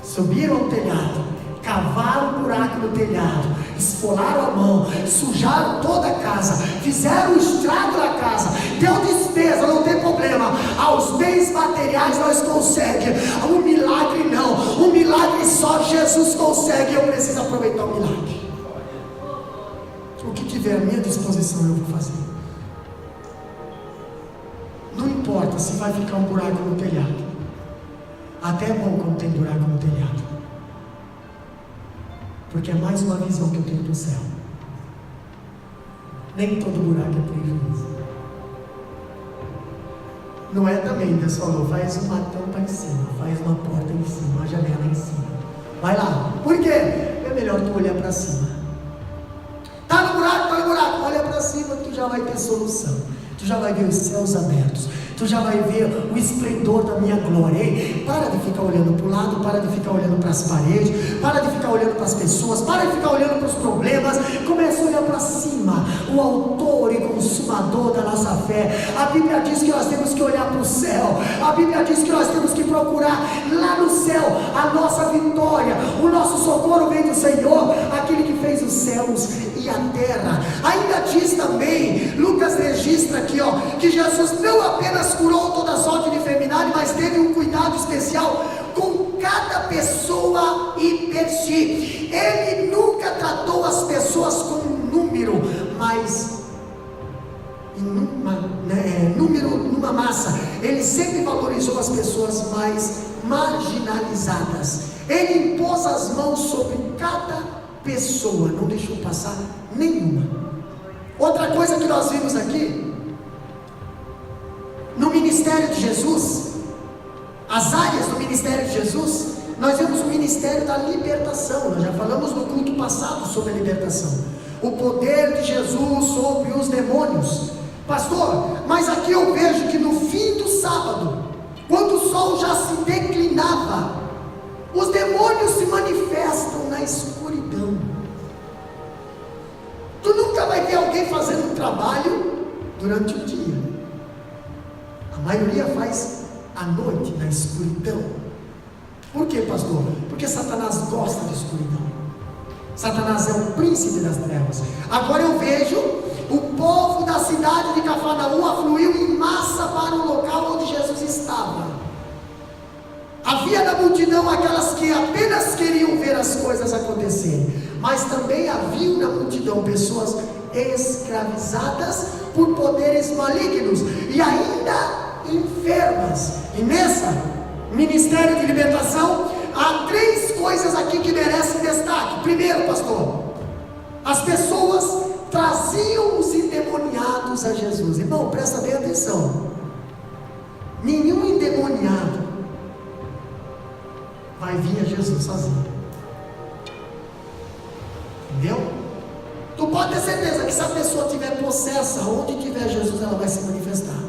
Subiram ao telhado, cavaram um buraco no telhado, esfolaram a mão, sujaram toda a casa, fizeram um estrago na casa, deu despesa, não tem problema. Aos bens materiais nós conseguimos, um milagre não, um milagre só Jesus consegue. Eu preciso aproveitar o milagre. O que tiver à minha disposição eu vou fazer. Não importa se vai ficar um buraco no telhado, até é bom quando tem buraco no telhado, porque é mais uma visão que eu tenho do céu. Nem todo buraco é prejuízo. Não é também, Deus falou, faz uma tampa em cima, faz uma porta em cima, uma janela em cima. Vai lá. Por quê? É melhor tu olhar para cima. Tá no buraco, olha para cima, tu já vai ter solução. Tu já vai ver os céus abertos. Tu já vai ver o esplendor da minha glória. Ei, para de ficar olhando para o lado, para de ficar olhando para as paredes, para de ficar olhando para as pessoas, para de ficar olhando para os problemas. Começa a olhar para cima, o autor e consumador da nossa fé. A Bíblia diz que nós temos que olhar para o céu. A Bíblia diz que nós temos que procurar lá no céu a nossa vitória. O nosso socorro vem do Senhor, aquele que fez os céus e a terra. Ainda diz também, Lucas registra aqui, que Jesus não apenas curou toda sorte de enfermidade, mas teve um cuidado especial com cada pessoa e per si. Ele nunca tratou as pessoas com um número, mas numa massa. Ele sempre valorizou as pessoas mais marginalizadas. Ele impôs as mãos sobre cada pessoa, não deixou passar nenhuma. Outra coisa que nós vimos aqui no ministério de Jesus, as áreas do ministério de Jesus, nós vemos o ministério da libertação. Nós já falamos no culto passado sobre a libertação, o poder de Jesus sobre os demônios. Pastor, mas aqui eu vejo que no fim do sábado, quando o sol já se declinava, os demônios se manifestam na escuridão. Tu nunca vai ver alguém fazendo um trabalho durante o dia. A maioria faz à noite, na escuridão. Por quê, pastor? Porque Satanás gosta de escuridão. Satanás é o príncipe das trevas. Agora eu vejo o povo da cidade de Cafarnaum afluiu em massa para o local onde Jesus estava. Havia na multidão aquelas que apenas queriam ver as coisas acontecerem, mas também havia na multidão pessoas escravizadas por poderes malignos e ainda enfermas. E nessa ministério de libertação há 3 coisas aqui que merecem destaque. Primeiro, pastor, as pessoas traziam os endemoniados a Jesus. Irmão, presta bem atenção. Nenhum endemoniado vai vir a Jesus sozinho. Entendeu? Tu pode ter certeza que se a pessoa tiver possessa, onde tiver Jesus, ela vai se manifestar.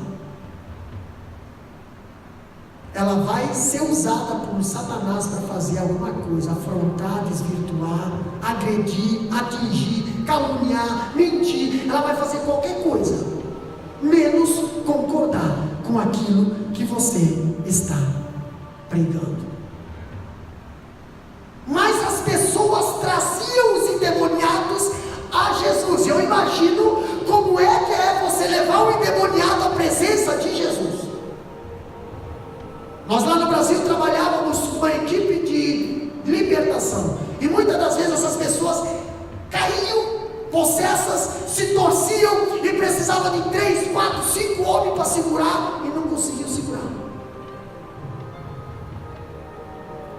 Ela vai ser usada por Satanás para fazer alguma coisa, afrontar, desvirtuar, agredir, atingir, caluniar, mentir. Ela vai fazer qualquer coisa, menos concordar com aquilo que você está pregando. Mas as pessoas traziam os endemoniados a Jesus. Eu imagino como é que é você levar o endemoniado à presença de Jesus. Nós lá no Brasil trabalhávamos com uma equipe de libertação, e muitas das vezes essas pessoas caíam possessas, se torciam e precisavam de 3, 4, 5 homens para segurar e não conseguiam segurar.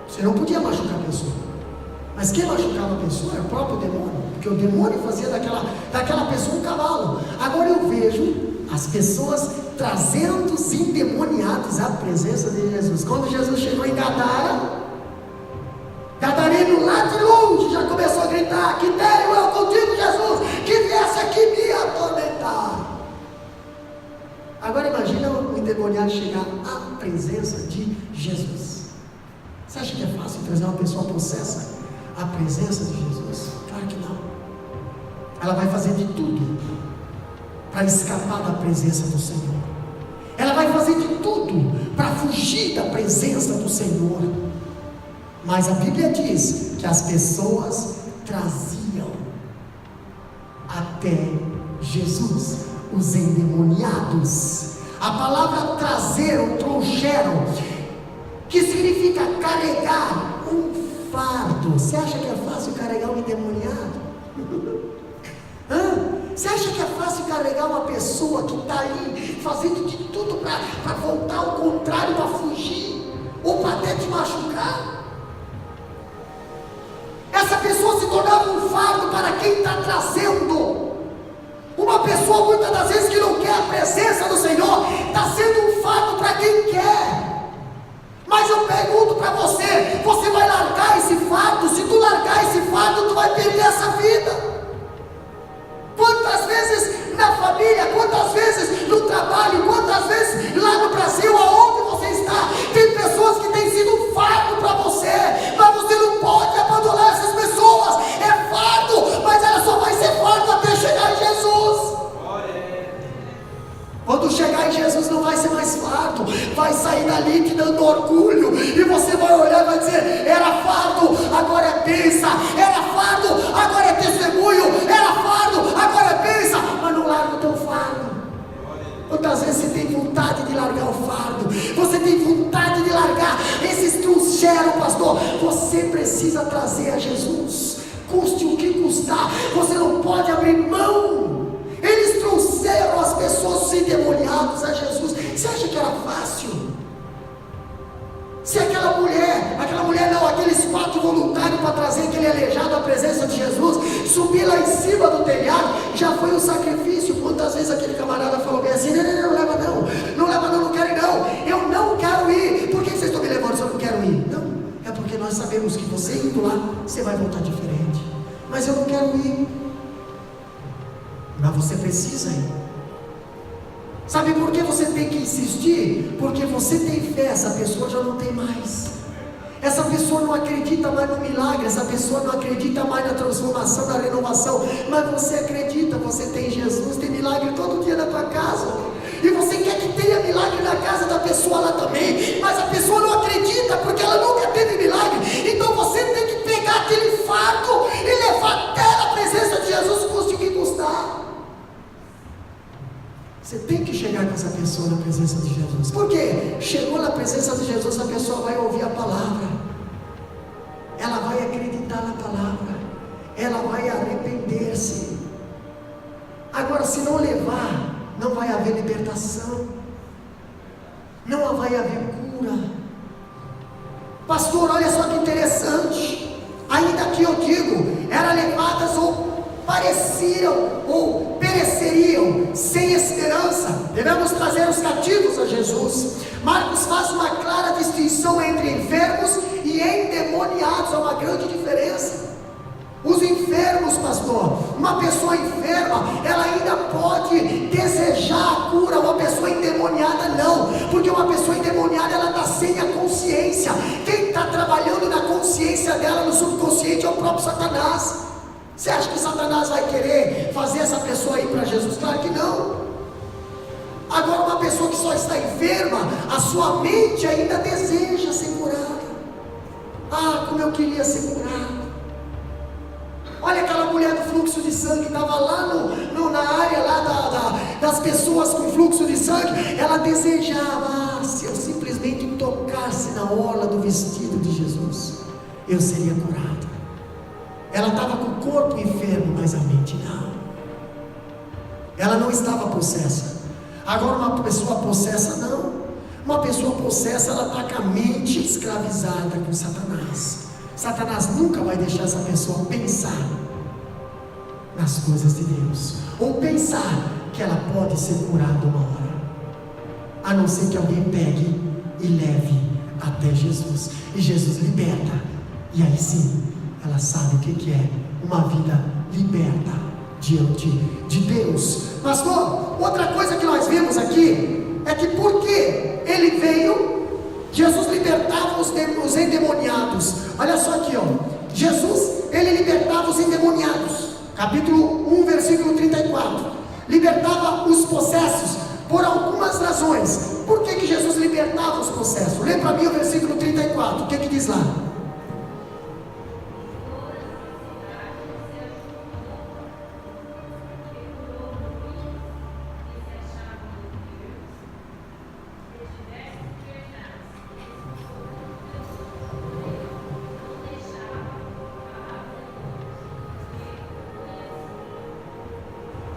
Você não podia machucar a pessoa, mas quem machucava a pessoa era o próprio demônio, porque o demônio fazia daquela pessoa um cavalo. Agora eu vejo as pessoas trazendo os endemoniados à presença de Jesus. Quando Jesus chegou em Gadara, Gadareno lá de longe já começou a gritar: que tenho eu contigo, Jesus, que viesse aqui me atormentar. Agora imagina o endemoniado chegar à presença de Jesus. Você acha que é fácil trazer uma pessoa possessa à presença de Jesus? Claro que não. Ela vai fazer de tudo para escapar da presença do Senhor. Ela vai fazer de tudo para fugir da presença do Senhor. Mas a Bíblia diz que as pessoas traziam até Jesus os endemoniados. A palavra trazer, ou trouxeram, que significa carregar um fardo. Você acha que é fácil carregar um endemoniado? Você acha que é fácil carregar uma pessoa que está ali fazendo de tudo para voltar ao contrário, para fugir, ou para até te machucar? Essa pessoa se tornou para quem está trazendo. Uma pessoa muitas das vezes que não quer a presença do Senhor, está sendo um fardo para quem quer. Mas eu pergunto para você, você vai largar esse fardo? Se tu largar esse fardo, tu vai perder essa vida. Quantas vezes na família, quantas vezes no trabalho, quantas vezes lá no Brasil, aonde você está, tem pessoas que têm sido um fardo para você, mas você não pode abandonar essas pessoas. É fardo, mas ela só vai ser fardo até chegar em Jesus. Quando chegar em Jesus não vai ser mais fardo, vai sair dali te dando orgulho, e você vai olhar e vai dizer: era fardo, agora é bênção, era fardo, agora é testemunho, era fardo, agora é bênção, mas não larga o teu fardo. Quantas vezes você tem vontade de largar o fardo, você tem vontade de largar esses trouxeram, pastor? Você precisa trazer a Jesus, custe o que custar, você não pode abrir mão. Eles trouxeram as pessoas endemoniadas a Jesus. Você acha que era fácil? Se aquela mulher não, aqueles 4 voluntários para trazer aquele aleijado à presença de Jesus, subir lá em cima do telhado, já foi um sacrifício. Quantas vezes aquele camarada falou bem assim: não leva não, não quero ir não, eu não quero ir. Por que vocês estão me levando se eu não quero ir? Não, é porque nós sabemos que você indo lá, você vai voltar diferente. Mas eu não quero ir. Mas você precisa ir. Sabe por que você tem que insistir? Porque você tem fé, essa pessoa já não tem mais. Essa pessoa não acredita mais no milagre, essa pessoa não acredita mais na transformação, na renovação, mas você acredita, você tem Jesus, tem milagre todo dia na tua casa, e você quer que tenha milagre na casa da pessoa lá também, mas a pessoa não acredita, porque ela nunca teve milagre. Então você tem que pegar aquele fardo e levar até a presença de Jesus, custe o que custar. Você tem que chegar com essa pessoa na presença de Jesus. Por quê? Chegou na presença de Jesus, a pessoa vai ouvir a palavra, ela vai acreditar na palavra, ela vai arrepender-se. Agora, se não levar, não vai haver libertação, não vai haver cura. Pastor, olha só que interessante. Ainda que eu digo, eram levadas ou pareciam ou pereceriam sem esperança. Devemos trazer os cativos a Jesus. Marcos faz uma clara distinção entre enfermos e endemoniados. Há uma grande diferença. Os enfermos, pastor, uma pessoa enferma, ela ainda pode desejar a cura. Uma pessoa endemoniada não, porque uma pessoa endemoniada, ela está sem a consciência. Quem está trabalhando na consciência dela, no subconsciente, é o próprio Satanás. Você acha que Satanás vai querer fazer essa pessoa ir para Jesus? Claro que não. Agora, uma pessoa que só está enferma, a sua mente ainda deseja ser curada. Ah, como eu queria ser curado. Olha aquela mulher do fluxo de sangue, estava lá na área lá das pessoas com fluxo de sangue. Ela desejava: se eu simplesmente tocasse na orla do vestido de Jesus, eu seria curado. Ela estava com o corpo enfermo, mas a mente não. Ela não estava possessa. Agora, uma pessoa possessa não. Uma pessoa possessa, ela está com a mente escravizada com Satanás. Satanás nunca vai deixar essa pessoa pensar nas coisas de Deus, ou pensar que ela pode ser curada uma hora, a não ser que alguém pegue e leve até Jesus, e Jesus liberta, e aí sim ela sabe o que é uma vida liberta diante de Deus. Pastor, outra coisa que nós vimos aqui é que porque ele veio, Jesus libertava os endemoniados. Olha só aqui, Jesus, ele libertava os endemoniados. Capítulo 1, versículo 34. Libertava os possessos por algumas razões. Por que Jesus libertava os possessos? Lê para mim o versículo 34. O que diz lá?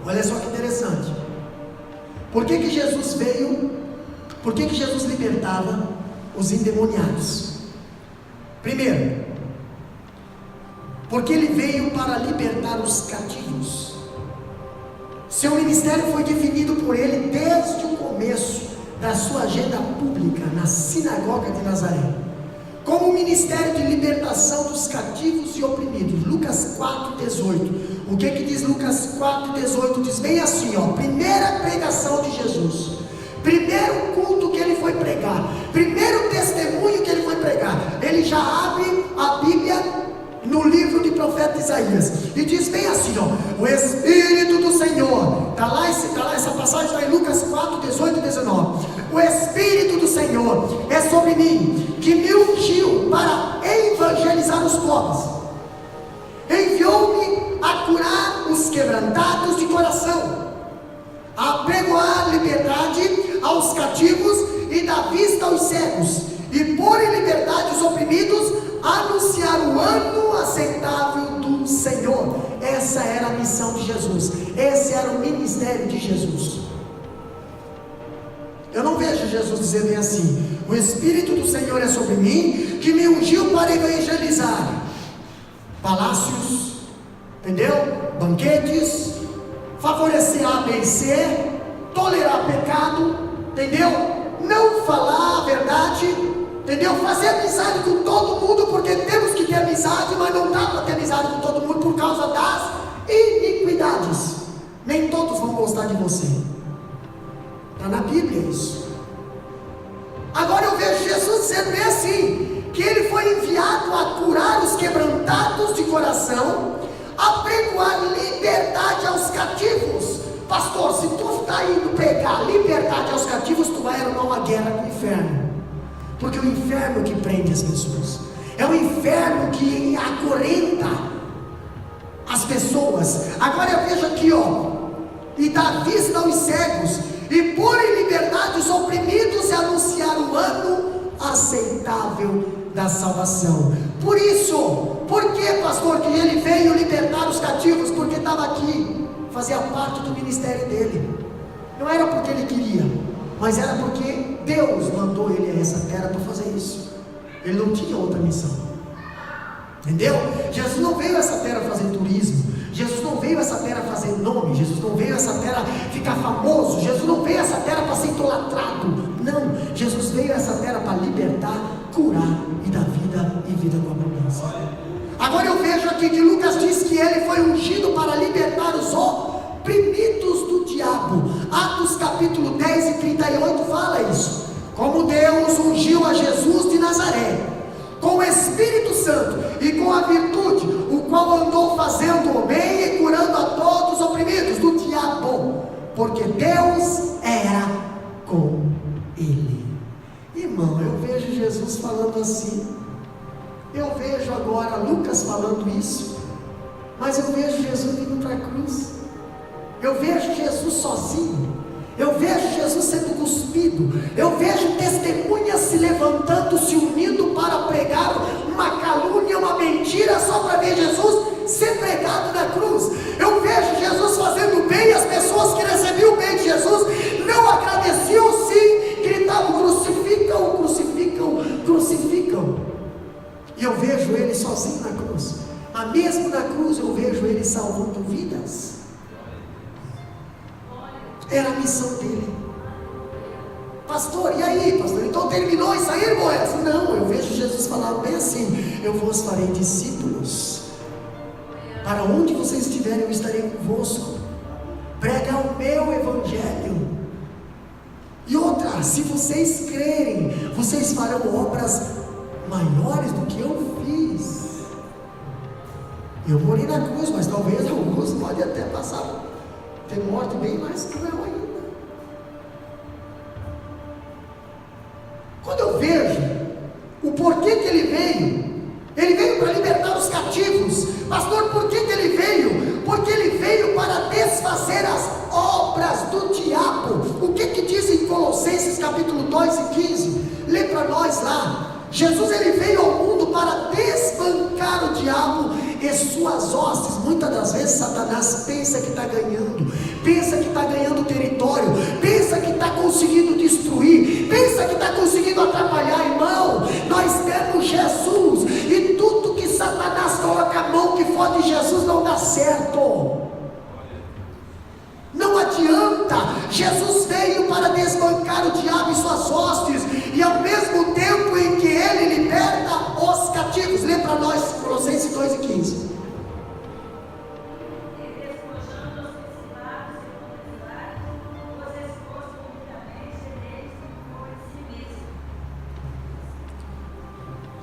Olha só que interessante. Por que Jesus veio? Por que Jesus libertava os endemoniados? Primeiro, porque ele veio para libertar os cativos. Seu ministério foi definido por ele desde o começo da sua agenda pública na sinagoga de Nazaré, como um ministério de libertação dos cativos e oprimidos. Lucas 4,18. O que diz Lucas 4,18? Diz bem assim, primeira pregação de Jesus, primeiro culto que ele foi pregar, primeiro testemunho que ele foi pregar. Ele já abre a Bíblia no livro de profeta Isaías e diz bem assim, o Espírito do Senhor, está lá essa passagem está em Lucas 4, 18 e 19. O Espírito do Senhor é sobre mim, que me ungiu para evangelizar os pobres, enviou-me a curar os quebrantados de coração, a pregoar liberdade aos cativos e dar vista aos cegos, e pôr em liberdade os oprimidos, anunciar o ano aceitável do Senhor. Essa era a missão de Jesus, esse era o ministério de Jesus. Eu não vejo Jesus dizendo assim: o Espírito do Senhor é sobre mim, que me ungiu para evangelizar palácios, entendeu? Banquetes, favorecer A, B e C, tolerar pecado, entendeu? Não falar a verdade, entendeu? Fazer amizade com todo mundo, porque temos que ter amizade, mas não dá para ter amizade com todo mundo por causa das iniquidades. Nem todos vão gostar de você. Está na Bíblia isso. Agora eu vejo Jesus dizendo bem assim, que ele foi enviado a curar os quebrantados de coração, a pregoar liberdade aos cativos. Pastor, se tu está indo pregar liberdade aos cativos, tu vai arrumar uma guerra com o inferno, porque o inferno que prende as pessoas, é o inferno que acorrenta as pessoas. Agora eu vejo aqui, e dar vista aos cegos, e pôr em liberdade os oprimidos, e anunciar o ano aceitável da salvação. Por que, pastor, que ele veio libertar os cativos? Porque estava aqui, fazia parte do ministério dele. Não era porque ele queria, mas era porque Deus mandou ele a essa terra para fazer isso. Ele não tinha outra missão, entendeu? Jesus não veio a essa terra fazer turismo, Jesus não veio a essa terra fazer nome, Jesus não veio a essa terra ficar famoso, Jesus não veio a essa terra para ser idolatrado. Não, Jesus veio a essa terra para libertar, curar e dar vida, e vida com abundância. Agora eu vejo aqui que Lucas diz que ele foi ungido para libertar os oprimidos do diabo. Atos capítulo 10 e 38 fala isso. Como Deus ungiu a Jesus de Nazaré com o Espírito Santo e com a virtude, o qual andou fazendo o bem e curando a todos os oprimidos do diabo, porque Deus era com ele. Irmão, eu vejo Jesus falando assim. Eu vejo agora Lucas falando isso, mas eu vejo Jesus indo para a cruz. Eu vejo Jesus sozinho. Eu vejo Jesus sendo cuspido. Eu vejo testemunhas se levantando, se unindo para pregar uma calúnia, uma mentira, só para ver Jesus ser pregado na cruz. Eu vejo Jesus fazendo bem, as pessoas que recebiam o bem de Jesus não agradeciam, sim, gritavam: crucificam, crucificam, crucificam. E eu vejo ele sozinho na cruz. Mas mesmo na cruz eu vejo ele salvando vidas. Era a missão dele. Pastor, e aí, pastor? Então terminou isso aí, Moisés? Não, eu vejo Jesus falando bem assim: eu vos farei discípulos. Para onde vocês estiverem, eu estarei convosco. Prega o meu evangelho. E outra, se vocês crerem, vocês farão obras maiores do que eu fiz. Eu morri na cruz, mas talvez alguns podem até passar, ter morte bem mais cruel ainda. Quando eu vejo o porquê que ele veio para libertar os cativos. Pastor, por que ele veio? Porque ele veio para desfazer as obras do diabo. O que diz em Colossenses capítulo 2 e 15? Lê para nós lá. Jesus ele veio ao mundo para desbancar o diabo e suas hostes. Muitas das vezes Satanás pensa que está ganhando, pensa que está ganhando território, pensa que está conseguindo destruir, pensa que está conseguindo atrapalhar. Irmão, nós temos Jesus, e tudo que Satanás coloca a a mão que for de Jesus não dá certo. Não adianta. Jesus veio para desbancar o diabo e suas hostes, e ao mesmo tempo em que ele liberta os cativos. Lê para nós Colossenses 2:15.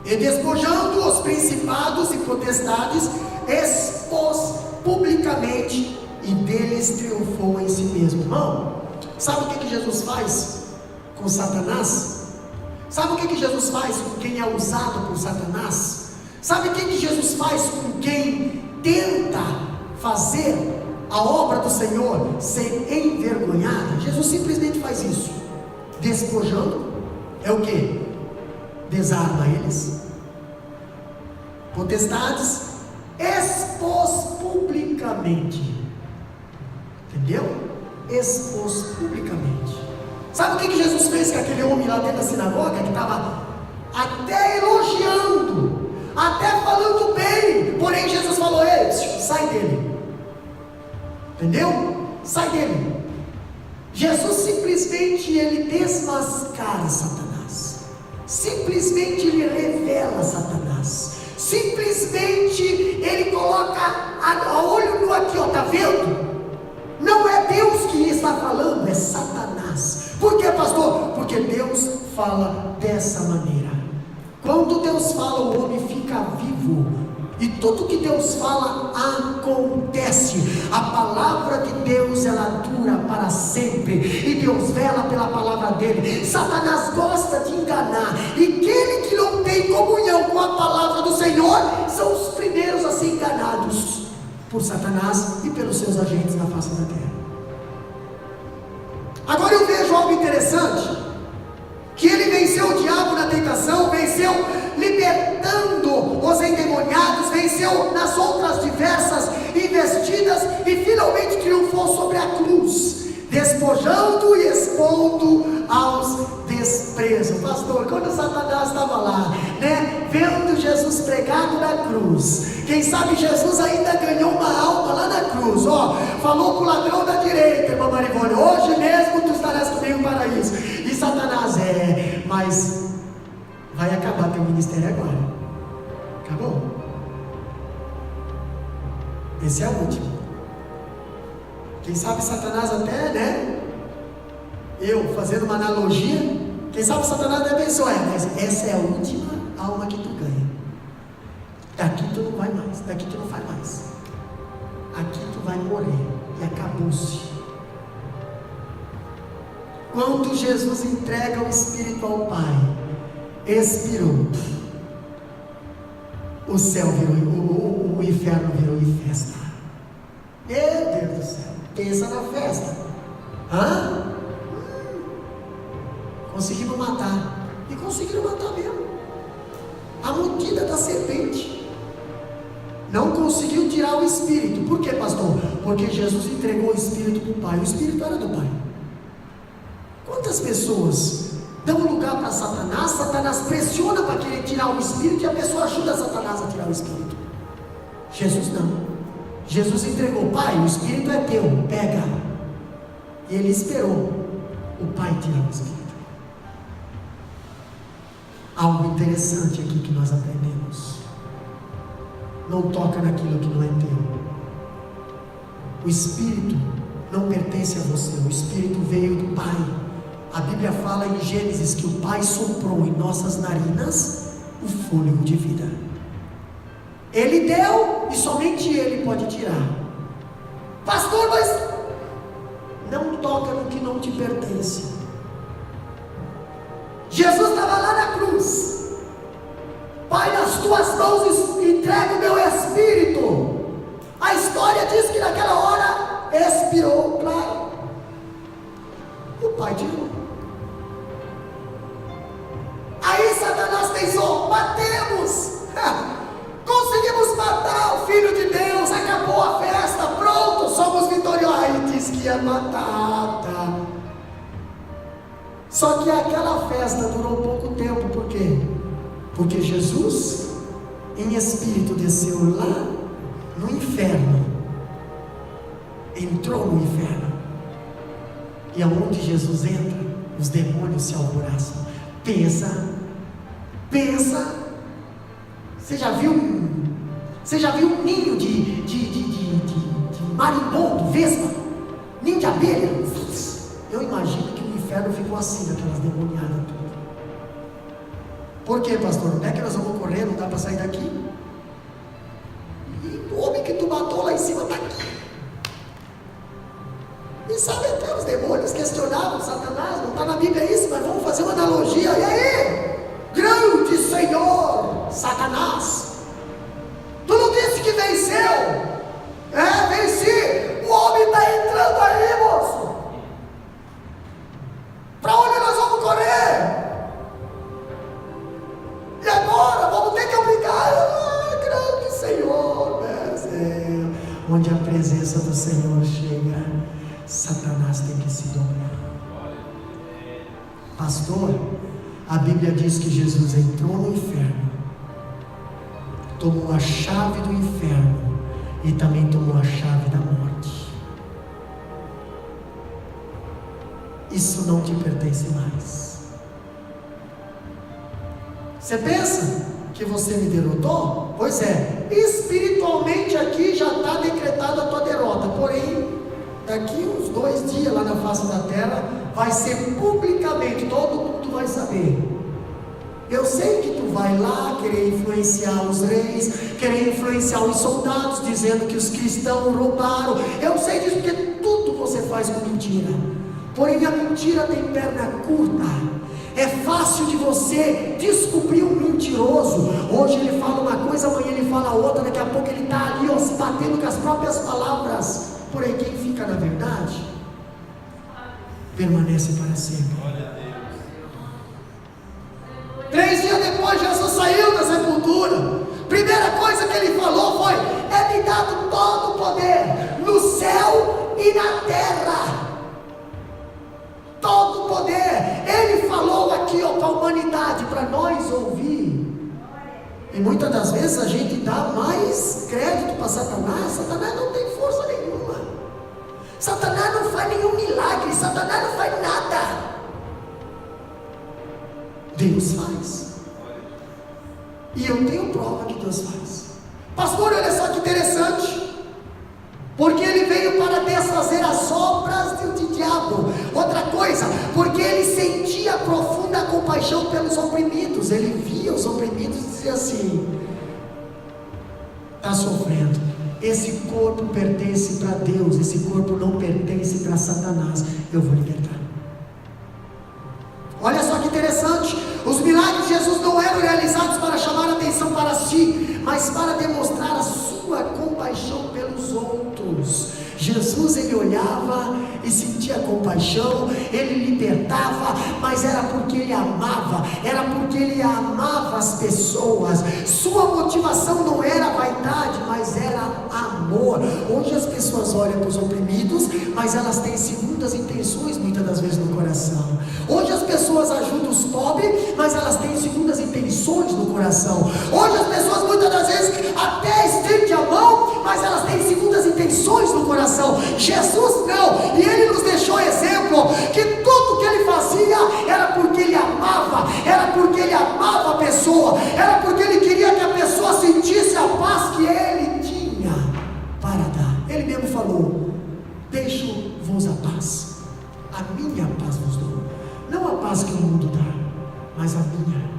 E despojando os principados e potestades, expôs publicamente, e deles triunfou em si mesmo. Irmão, sabe o que Jesus faz com Satanás? Sabe o que Jesus faz com quem é usado por Satanás? Sabe o que Jesus faz com quem tenta fazer a obra do Senhor ser envergonhada? Jesus simplesmente faz isso. Despojando é o que? Desarma eles. Potestades, expôs publicamente. Entendeu? Expôs publicamente. Sabe o que Jesus fez com aquele homem lá dentro da sinagoga, que estava até elogiando, até falando bem, porém Jesus falou: ei, sai dele. Entendeu? Sai dele. Jesus simplesmente ele desmascara Satanás. Simplesmente ele revela Satanás. Simplesmente ele coloca a olho nu aqui, ó, tá vendo? Não é Deus que está falando, é Satanás. Por que, pastor? Porque Deus fala dessa maneira. Quando Deus fala, o homem fica vivo, e tudo que Deus fala acontece. A palavra de Deus, ela dura para sempre, e Deus vela pela palavra dele. Satanás gosta de enganar, e aquele que não tem comunhão com a palavra do Senhor são os primeiros a ser enganados por Satanás e pelos seus agentes na face da terra. Agora eu vejo algo interessante, que ele venceu o diabo na tentação, venceu libertando os endemoniados, venceu nas outras diversas investidas, e finalmente triunfou sobre a cruz, despojando e expondo aos desprezos. Pastor, quando Satanás estava lá, né, vendo Jesus pregado na cruz, quem sabe Jesus ainda ganhou uma alma lá na cruz, ó, falou para o ladrão da direita, irmã Marivone: hoje mesmo tu estarás comigo no paraíso. E Satanás: mas vai acabar teu ministério agora. Acabou. Esse é o último. Quem sabe Satanás até, né, eu fazendo uma analogia, quem sabe Satanás até pensou: mas essa é a última alma que tu ganha. Daqui tu não vai mais, daqui tu não faz mais. Aqui tu vai morrer, e acabou-se. Quando Jesus entrega o Espírito ao Pai, expirou, o céu virou, o inferno virou em festa. Meu Deus do céu, pensa na festa. Conseguiram matar, e conseguiram matar mesmo. A mordida da serpente não conseguiu tirar o Espírito. Por quê, pastor? Porque Jesus entregou o Espírito para o Pai. O Espírito era do Pai. Quantas pessoas dão lugar para Satanás? Satanás pressiona para querer tirar o Espírito, e a pessoa ajuda Satanás a tirar o Espírito. Jesus não. Jesus entregou: Pai, o Espírito é teu, pega. E ele esperou o Pai tirar o Espírito. Algo interessante aqui que nós aprendemos: não toca naquilo que não é teu. O Espírito não pertence a você, o Espírito veio do Pai. A Bíblia fala em Gênesis que o Pai soprou em nossas narinas o fôlego de vida. Ele deu, e somente Ele pode tirar. Pastor, mas não toca no que não te pertence. Jesus estava lá na cruz: Pai, nas tuas mãos entrego o meu espírito. A história diz que naquela hora expirou, claro. O Pai tirou. Aí Satanás pensou: batemos, conseguimos matar o Filho de Deus, acabou a festa, pronto, somos vitoriosos. Aí disse que ia matar, tá? Só que aquela festa durou pouco tempo. Por quê? Porque Jesus em espírito desceu lá no inferno, entrou no inferno, e aonde Jesus entra, os demônios se alvoroçam. Pensa, você já viu um ninho de marimbondo, vespa, ninho de abelha? Eu imagino que o inferno ficou assim, daquelas demoniadas todas. Por quê, pastor? Onde é que nós vamos correr? Não dá para sair daqui? E o homem que tu matou lá em cima está aqui. E sabe, até os demônios questionavam Satanás. Não está na Bíblia isso, mas vamos fazer uma analogia. E aí, grande Senhor Satanás, tu não disse que venceu? Venci. O homem está entrando aí, moço. Para onde nós vamos correr? E agora? Vamos ter que obrigar. Grande Senhor, meu Senhor. Onde a presença do Senhor chega, Satanás tem que se dobrar. Pastor, a Bíblia diz que Jesus entrou no inferno, tomou a chave do inferno e também tomou a chave da morte. Isso não te pertence mais. Você pensa que você me derrotou? Pois é, espiritualmente aqui já está decretada a tua derrota. Porém, daqui uns 2 dias lá na face da terra, vai ser publicamente, todo mundo vai saber. Eu sei que tu vai lá querer influenciar os reis, querer influenciar os soldados, dizendo que os cristãos roubaram. Eu sei disso porque tudo você faz com mentira. Porém a mentira tem perna curta. É fácil de você descobrir um mentiroso. Hoje ele fala uma coisa, amanhã ele fala outra, daqui a pouco ele está ali, ó, se batendo com as próprias palavras. Porém quem fica na verdade permanece para sempre. 3 dias depois Jesus saiu da sepultura. Primeira coisa que ele falou foi: é-me dado todo o poder no céu e na terra. Todo o poder. Ele falou aqui para a humanidade, para nós ouvir. E muitas das vezes a gente dá mais crédito para Satanás. Satanás não tem força nenhuma. Satanás não faz nenhum milagre. Satanás não faz nada. Deus faz. E eu tenho prova que Deus faz. Pastor, olha só que interessante. Porque ele veio para desfazer as obras do diabo. Outra coisa, porque ele sentia profunda compaixão pelos oprimidos. Ele via os oprimidos e dizia assim: está sofrendo. Esse corpo pertence para Deus. Esse corpo não pertence para Satanás. Eu vou libertar. Olha só que interessante. Os milagres de Jesus não eram realizados para chamar a atenção para si, mas para demonstrar a sua compaixão pelos outros. Jesus, ele olhava e sentia compaixão, ele libertava, mas era porque ele amava, era porque ele amava as pessoas. Sua motivação não era vaidade, mas era amor. Hoje as pessoas olham para os oprimidos, mas elas têm segundas intenções muitas das vezes no coração. Hoje as pessoas ajudam os pobres, mas elas têm segundas intenções no coração. Hoje as pessoas muitas das vezes até estendem a mão, mas elas têm segundas intenções no coração. Jesus não, e ele nos deixou exemplo que tudo que ele fazia era porque ele amava, era porque ele amava a pessoa, era porque ele queria que a pessoa sentisse a paz que ele tinha para dar. Ele mesmo falou: deixo-vos a paz, a minha paz vos dou. Não a paz que o mundo dá, mas a minha,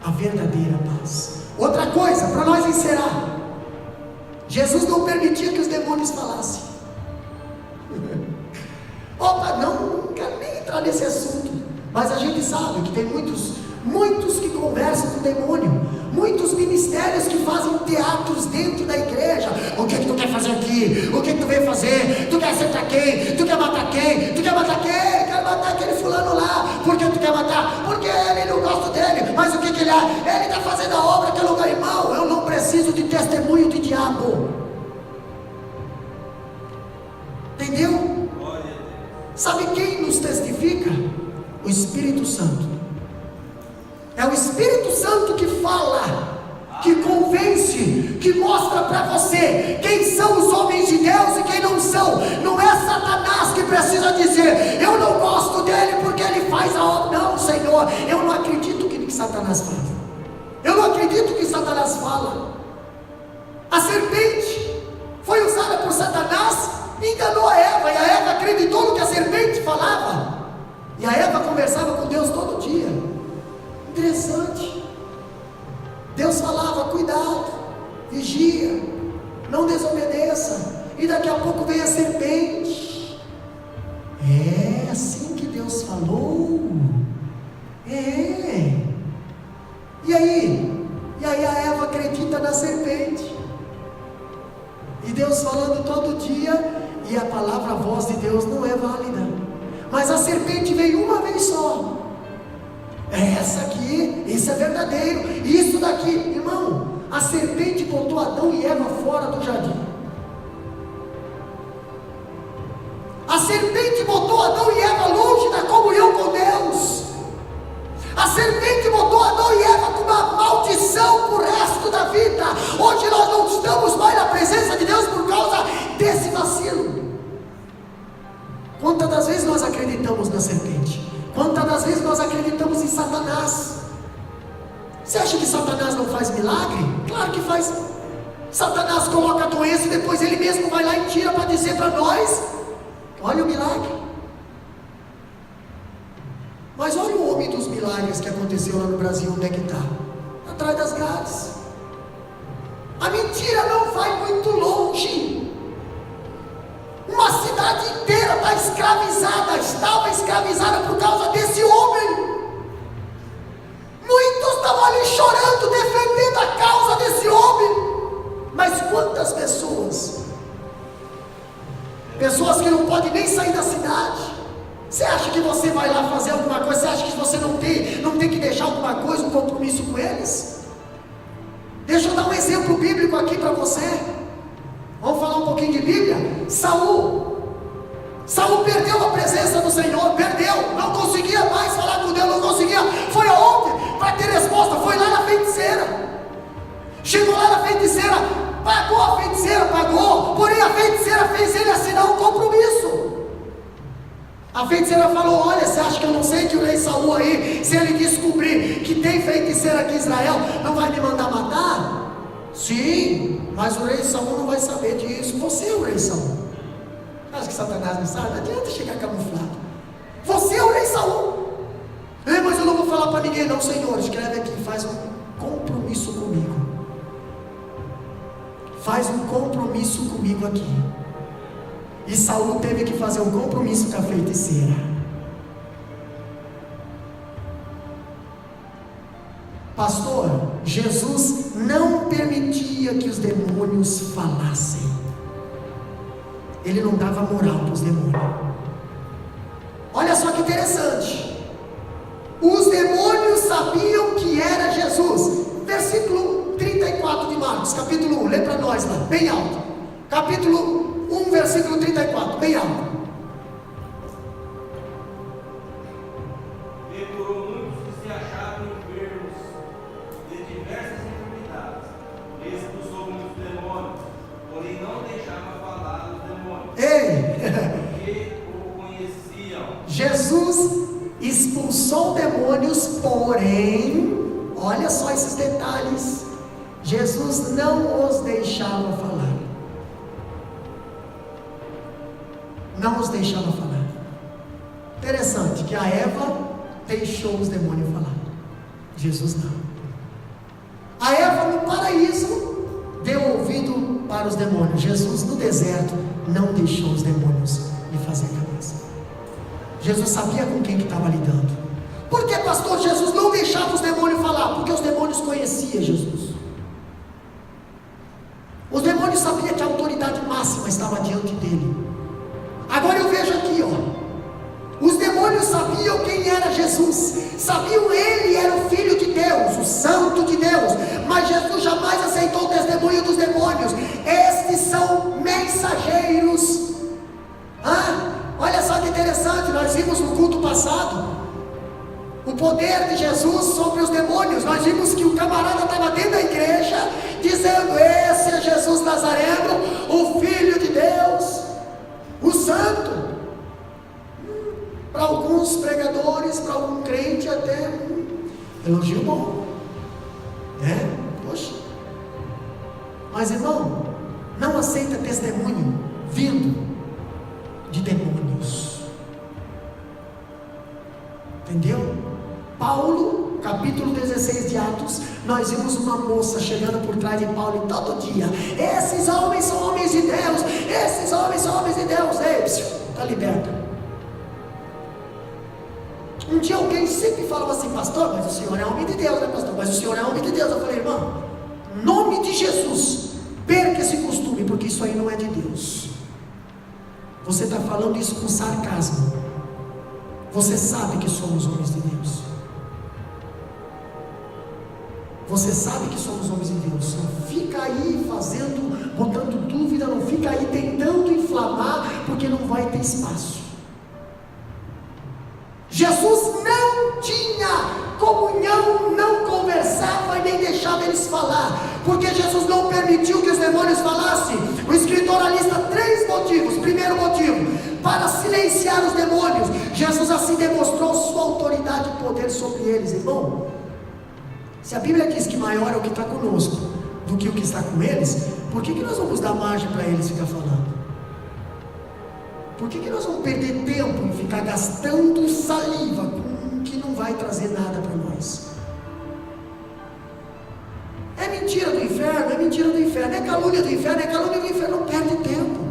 a verdadeira paz. Outra coisa, para nós encerrar, Jesus não permitia que os demônios falassem. Opa, não quero nem entrar nesse assunto, mas a gente sabe que tem muitos que conversam com o demônio, muitos ministérios que fazem teatros dentro da igreja. O que tu quer fazer aqui? O que tu veio fazer? Tu quer acertar quem? Tu quer matar quem? Tu quer matar quem? Quero matar aquele fulano lá. Por que tu quer matar? Porque ele não gosta dele. Mas o que ele é? Ele está fazendo a obra que é lugar, irmão. Eu não preciso de testemunho de diabo. Entendeu? Sabe quem nos testifica? O Espírito Santo. É o Espírito Santo que fala, que com que mostra para você quem são os homens de Deus e quem não são. Não é Satanás que precisa dizer: eu não gosto dele porque ele faz a obra. Não, Senhor, eu não acredito que Satanás faz. Eu não acredito que Satanás fala. A serpente foi usada por Satanás, enganou a Eva, e a Eva acreditou no que a serpente falava, e a Eva conversava com Deus todo dia. Interessante. Deus falava: cuidado, vigia, não desobedeça. E daqui a pouco vem a serpente. É assim que Deus falou. É. E aí a Eva acredita na serpente. E Deus falando todo dia, e a palavra, a voz de Deus não é válida. Mas a serpente veio uma vez só. É essa aqui, isso é verdadeiro. Isso daqui, irmão, a serpente botou Adão e Eva fora do jardim. A serpente botou Adão e Eva longe da comunhão com Deus. A serpente botou Adão e Eva com uma maldição por resto da vida. Hoje nós não estamos mais na presença de Deus por causa desse vacilo. Quantas das vezes nós acreditamos na serpente? Quantas das vezes nós acreditamos em Satanás? Você acha que Satanás não faz milagre? Claro que faz. Satanás coloca a doença e depois ele mesmo vai lá e tira para dizer para nós: olha o milagre. Mas olha o homem dos milagres que aconteceu lá no Brasil, onde é que está? Atrás das grades. A mentira não vai muito longe. Uma cidade inteira está escravizada, estava escravizada por causa desse homem. Muitos estavam ali chorando, defendendo a causa desse homem. Mas quantas pessoas? Pessoas que não podem nem sair da cidade. Você acha que você vai lá fazer alguma coisa? Você acha que você não tem que deixar alguma coisa, um compromisso com eles? Deixa eu dar um exemplo bíblico aqui para você. Vamos falar um pouquinho de Bíblia? Saul perdeu a presença do Senhor, perdeu, não conseguia mais falar com Deus, não conseguia. Foi aonde? Para ter resposta, foi lá na feiticeira. Chegou lá na feiticeira, pagou a feiticeira, porém a feiticeira fez ele assinar um compromisso. A feiticeira falou: olha, você acha que eu não sei que o rei Saul aí, se ele descobrir que tem feiticeira aqui em Israel, não vai me mandar matar? Sim, mas o rei Saul não vai saber disso. Você é o rei Saul. Acho que Satanás não sabe, não adianta chegar camuflado. Você é o rei Saul. Mas eu não vou falar para ninguém não, Senhor. Escreve aqui, faz um compromisso comigo. Faz um compromisso comigo aqui. E Saul teve que fazer um compromisso com a feiticeira. Pastor, Jesus não permitia que os demônios falassem. Ele não dava moral para os demônios. Olha só que interessante. Os demônios sabiam que era Jesus. Versículo 34 de Marcos, capítulo 1. Lê para nós lá, bem alto. Capítulo 1, versículo 34, bem alto.
E curou muitos que se achavam enfermos de diversas enfermidades. Expulsou muitos demônios, porém não deixava falar os demônios. Porque o conheciam.
Jesus expulsou demônios, porém, olha só esses detalhes, Jesus não os deixava falar. Não os deixava falar. Interessante que a Eva deixou os demônios falar, Jesus não. A Eva no paraíso deu ouvido para os demônios. Jesus no deserto não deixou os demônios lhe fazer cabeça. Jesus sabia com quem que estava lidando. Por que, pastor, Jesus não deixava os demônios falar? Porque os demônios conheciam Jesus. Os demônios sabiam que a autoridade máxima estava diante dele. Agora eu vejo aqui, os demônios sabiam quem era Jesus, sabiam ele era o Filho de Deus, o Santo de Deus, mas Jesus jamais aceitou o testemunho dos demônios. Estes são mensageiros. Olha só que interessante, nós vimos no culto passado, o poder de Jesus sobre os demônios. Nós vimos que o camarada estava dentro da igreja, dizendo: esse é Jesus Nazareno, o Filho de Deus, o Santo. Para alguns pregadores, para algum crente, até elogio bom, poxa. Mas irmão, não aceita testemunho vindo de demônios. Entendeu? Paulo, capítulo 16 de Atos, nós vimos uma moça chegando por trás de Paulo, e todo dia: esses homens são homens de Deus, esses homens são homens de Deus. Ei, está liberta. Um dia alguém sempre falava assim: pastor, mas o senhor é homem de Deus, né, pastor? Mas o senhor é homem de Deus. Eu falei: irmão, em nome de Jesus, perca esse costume, porque isso aí não é de Deus. Você está falando isso com sarcasmo. Você sabe que somos homens de Deus. Você sabe que somos homens de Deus. Não fica aí botando dúvida, não fica aí tentando inflamar, porque não vai ter espaço. Jesus não tinha comunhão, não conversava e nem deixava eles falar, porque Jesus não permitiu que os demônios falassem. O escritor lista 3 motivos. Primeiro motivo: para silenciar os demônios. Jesus assim demonstrou sua autoridade e poder sobre eles. Irmão, se a Bíblia diz que maior é o que está conosco do que o que está com eles, por que nós vamos dar margem para eles ficar falando? Por que nós vamos perder tempo em ficar gastando saliva com que não vai trazer nada para nós? É mentira do inferno, é mentira do inferno, é calúnia do inferno, é calúnia do inferno. Não perde tempo.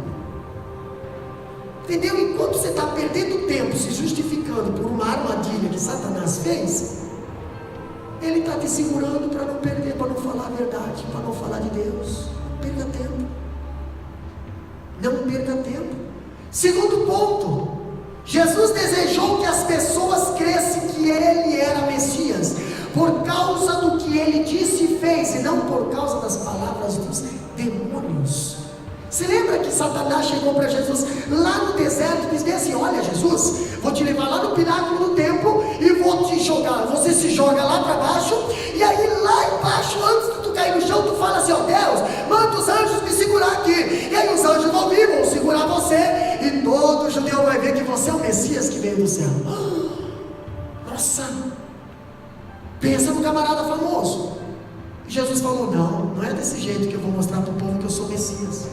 Entendeu? Enquanto você está perdendo tempo se justificando por uma armadilha que Satanás fez, ele está te segurando para não perder, para não falar a verdade, para não falar de Deus. Não perca tempo. Não perca tempo. Segundo ponto: Jesus desejou que as pessoas cressem que Ele era Messias, por causa do que Ele disse e fez, e não por causa das palavras dos demônios. Você lembra que Satanás chegou para Jesus lá no deserto e disse assim: olha, Jesus, vou te levar lá no pináculo do templo e vou te jogar. Você se joga lá para baixo, e aí lá embaixo, antes de tu cair no chão, tu fala assim: ó Deus, manda os anjos me segurar aqui. E aí os anjos vão vir, vão segurar você, e todo judeu vai ver que você é o Messias que veio do céu. Nossa, pensa no camarada famoso. E Jesus falou: não é desse jeito que eu vou mostrar para o povo que eu sou Messias.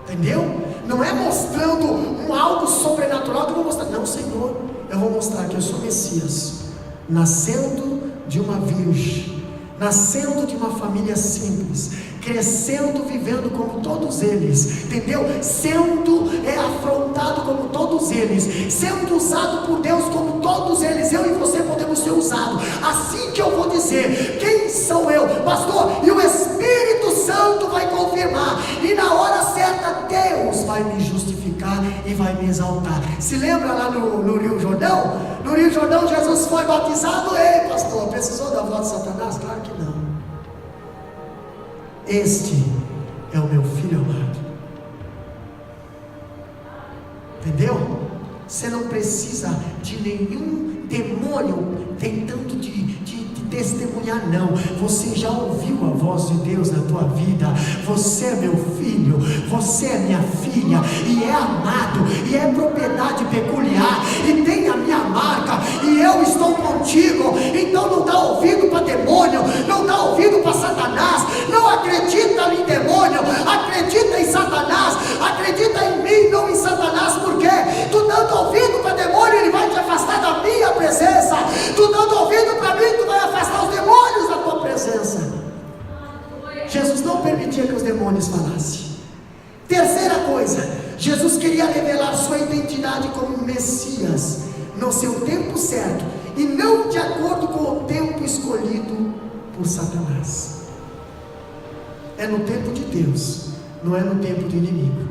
Entendeu? Não é mostrando algo sobrenatural que eu vou mostrar. Não, Senhor, eu vou mostrar que eu sou Messias, nascendo de uma virgem, nascendo de uma família simples, crescendo, vivendo como todos eles, entendeu? Sendo afrontado como todos eles, sendo usado por Deus como todos eles. Eu e você podemos ser usados. Assim que eu vou dizer quem sou eu, pastor, e o Espírito Santo vai confirmar, e na hora certa Deus vai me justificar e vai me exaltar. Se lembra lá no Rio Jordão? No Rio Jordão Jesus foi batizado. Ei, pastor, precisou da voz de Satanás? Claro que não. Este é o meu filho amado. Entendeu? Você não precisa de nenhum demônio tentando te testemunhar, não. Você já ouviu a voz de Deus na tua vida. Você é meu filho, você é minha filha, e é amado, e é propriedade peculiar, e tem a minha marca, e eu estou contigo. Então não dá ouvido para demônio, não dá ouvido para Satanás. Não acredita em demônio, acredita em Satanás, acredita em mim, não em Satanás. Porque tu dando ouvido para demônio, ele vai te afastar da minha presença. Tu dando ouvido para mim, tu vai afastar os demônios da tua presença. Jesus não permitia que os demônios falassem. Terceira coisa, Jesus queria revelar sua identidade como Messias no seu tempo certo, e não de acordo com o tempo escolhido por Satanás. É no tempo de Deus, não é no tempo do inimigo.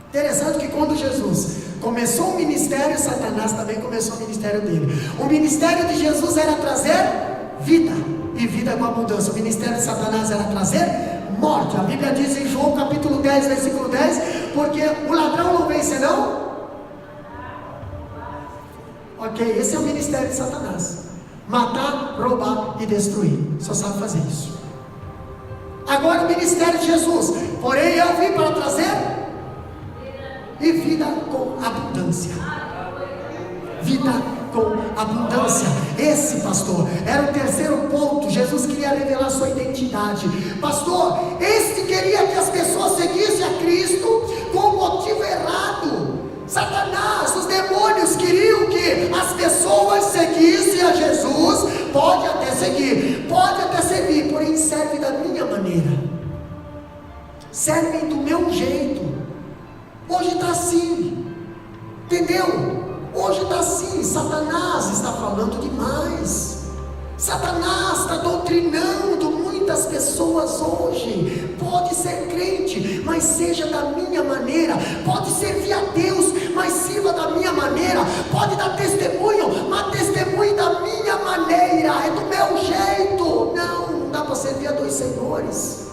Interessante que quando Jesus começou o ministério, Satanás também começou o ministério dele. O ministério de Jesus era trazer vida, e vida com abundância. O ministério de Satanás era trazer morte. A Bíblia diz em João capítulo 10, versículo 10, porque o ladrão não vem senão... Ok, esse é o ministério de Satanás: matar, roubar e destruir. Só sabe fazer isso. Agora o ministério de Jesus: porém eu vim para trazer e vida com abundância. Vida com abundância. Esse, pastor, era o terceiro ponto. Jesus queria revelar sua identidade. Pastor, este queria que as pessoas seguissem a Cristo com o motivo errado. Satanás, os demônios queriam que as pessoas seguissem a Jesus. Pode até seguir, pode até servir, porém serve da minha maneira, servem do meu jeito. Hoje está assim, entendeu? Hoje está assim. Satanás está falando demais. Satanás está doutrinando muitas pessoas hoje. Pode ser crente, mas seja da minha maneira. Pode servir a Deus, mas sirva da minha maneira. Pode dar testemunho, mas testemunhe da minha maneira. É do meu jeito. Não dá para servir a dois senhores.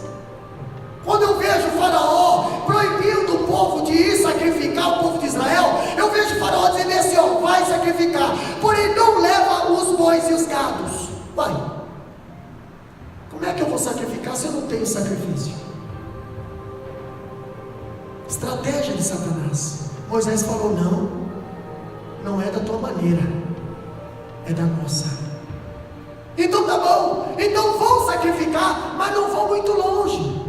Quando eu vejo o Faraó proibindo o povo de ir sacrificar, o povo de Israel, eu vejo o Faraó dizendo assim: ó, vai sacrificar, porém não leva os bois e os gados. Vai, como é que eu vou sacrificar se eu não tenho sacrifício? Estratégia de Satanás. Moisés falou: não é da tua maneira, é da nossa. Então tá bom, então vão sacrificar, mas não vão muito longe.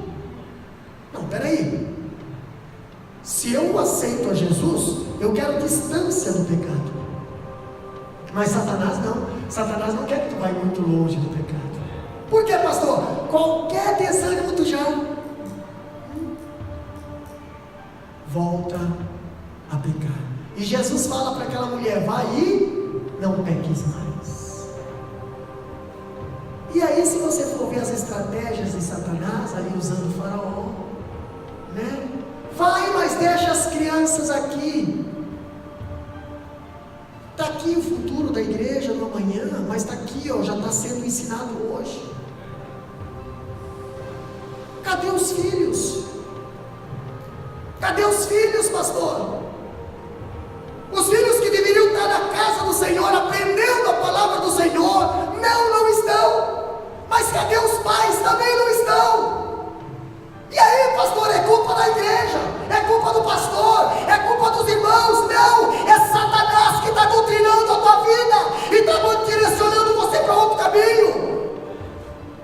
Não, peraí, se eu aceito a Jesus, eu quero distância do pecado. Mas Satanás não quer que tu vá muito longe do pecado. Por que, pastor? Qualquer desânimo tu já volta a pecar. E Jesus fala para aquela mulher: vai e não peques mais. E aí, se você for ver as estratégias de Satanás, ali usando o Faraó, né? Vai, mas deixa as crianças aqui. Está aqui o futuro da igreja no amanhã, mas está aqui, ó, já está sendo ensinado hoje. Cadê os filhos? Cadê os filhos, pastor? Os filhos que deveriam estar na casa do Senhor, aprendendo a palavra do Senhor, não estão. Mas cadê os pais? Também não estão. E aí, pastor, é culpa da igreja, é culpa do pastor, é culpa dos irmãos? Não, é Satanás que está doutrinando a tua vida e está direcionando você para outro caminho.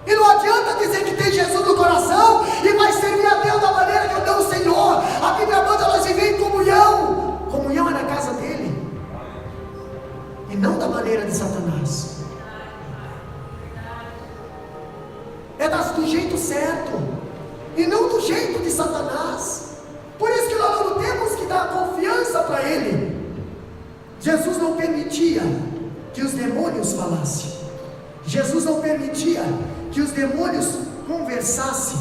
E não adianta dizer que tem Jesus no coração e vai servir a Deus da maneira que eu dou o Senhor. A Bíblia manda nós viver em comunhão. Comunhão é na casa dele e não da maneira de Satanás. É do jeito certo e não do jeito de Satanás. Por isso que nós não temos que dar confiança para ele. Jesus não permitia que os demônios falassem. Jesus não permitia que os demônios conversassem.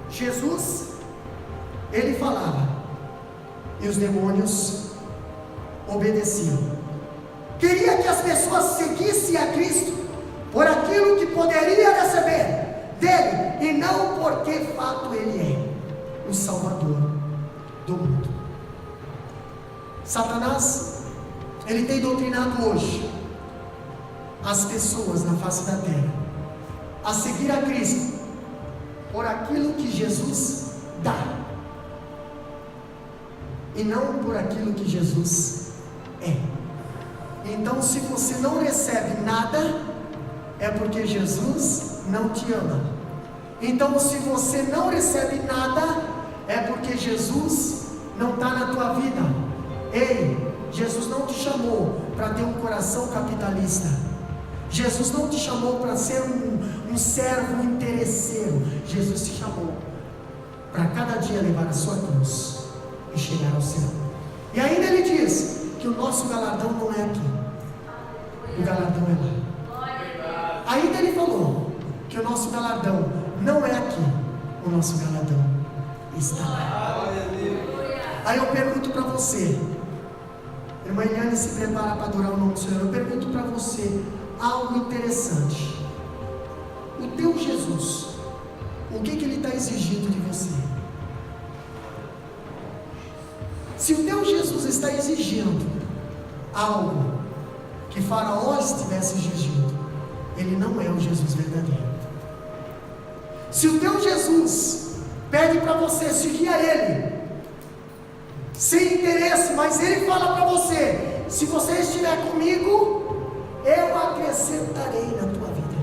Jesus, ele falava e os demônios obedeciam. Queria que as pessoas seguissem a Cristo por aquilo que poderia receber dele, e não porque fato ele é o Salvador do mundo. Satanás, ele tem doutrinado hoje as pessoas na face da terra a seguir a Cristo por aquilo que Jesus dá e não por aquilo que Jesus é. Então, se você não recebe nada, é porque Jesus não te ama. Então, se você não recebe nada, é porque Jesus não está na tua vida. Ei, Jesus não te chamou para ter um coração capitalista. Jesus não te chamou para ser um servo interesseiro. Jesus te chamou para cada dia levar a sua cruz e chegar ao céu. E ainda ele diz que o nosso galardão não é aqui, o galardão é lá. Ainda ele falou que o nosso galardão não é aqui, o nosso galardão está lá. Aí eu pergunto para você, irmã Eliane se prepara para adorar o nome do Senhor. Eu pergunto para você algo interessante. O teu Jesus, o que ele está exigindo de você? Se o teu Jesus está exigindo algo que Faraó estivesse jejuando, ele não é o Jesus verdadeiro. Se o teu Jesus pede para você seguir a Ele, sem interesse, mas Ele fala para você: se você estiver comigo, eu acrescentarei na tua vida.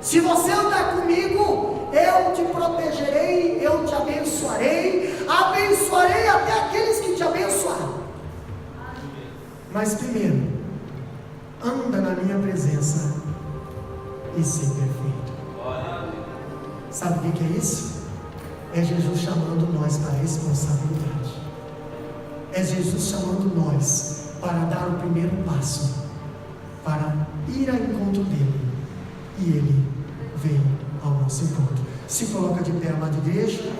Se você andar comigo, eu te protegerei, eu te abençoarei até aqueles que te abençoaram. Mas primeiro, anda na minha presença e ser perfeito. Sabe o que é isso? É Jesus chamando nós para a responsabilidade. É Jesus chamando nós para dar o primeiro passo, para ir ao encontro dele, e ele vem ao nosso encontro. Se coloca de pé, amada igreja.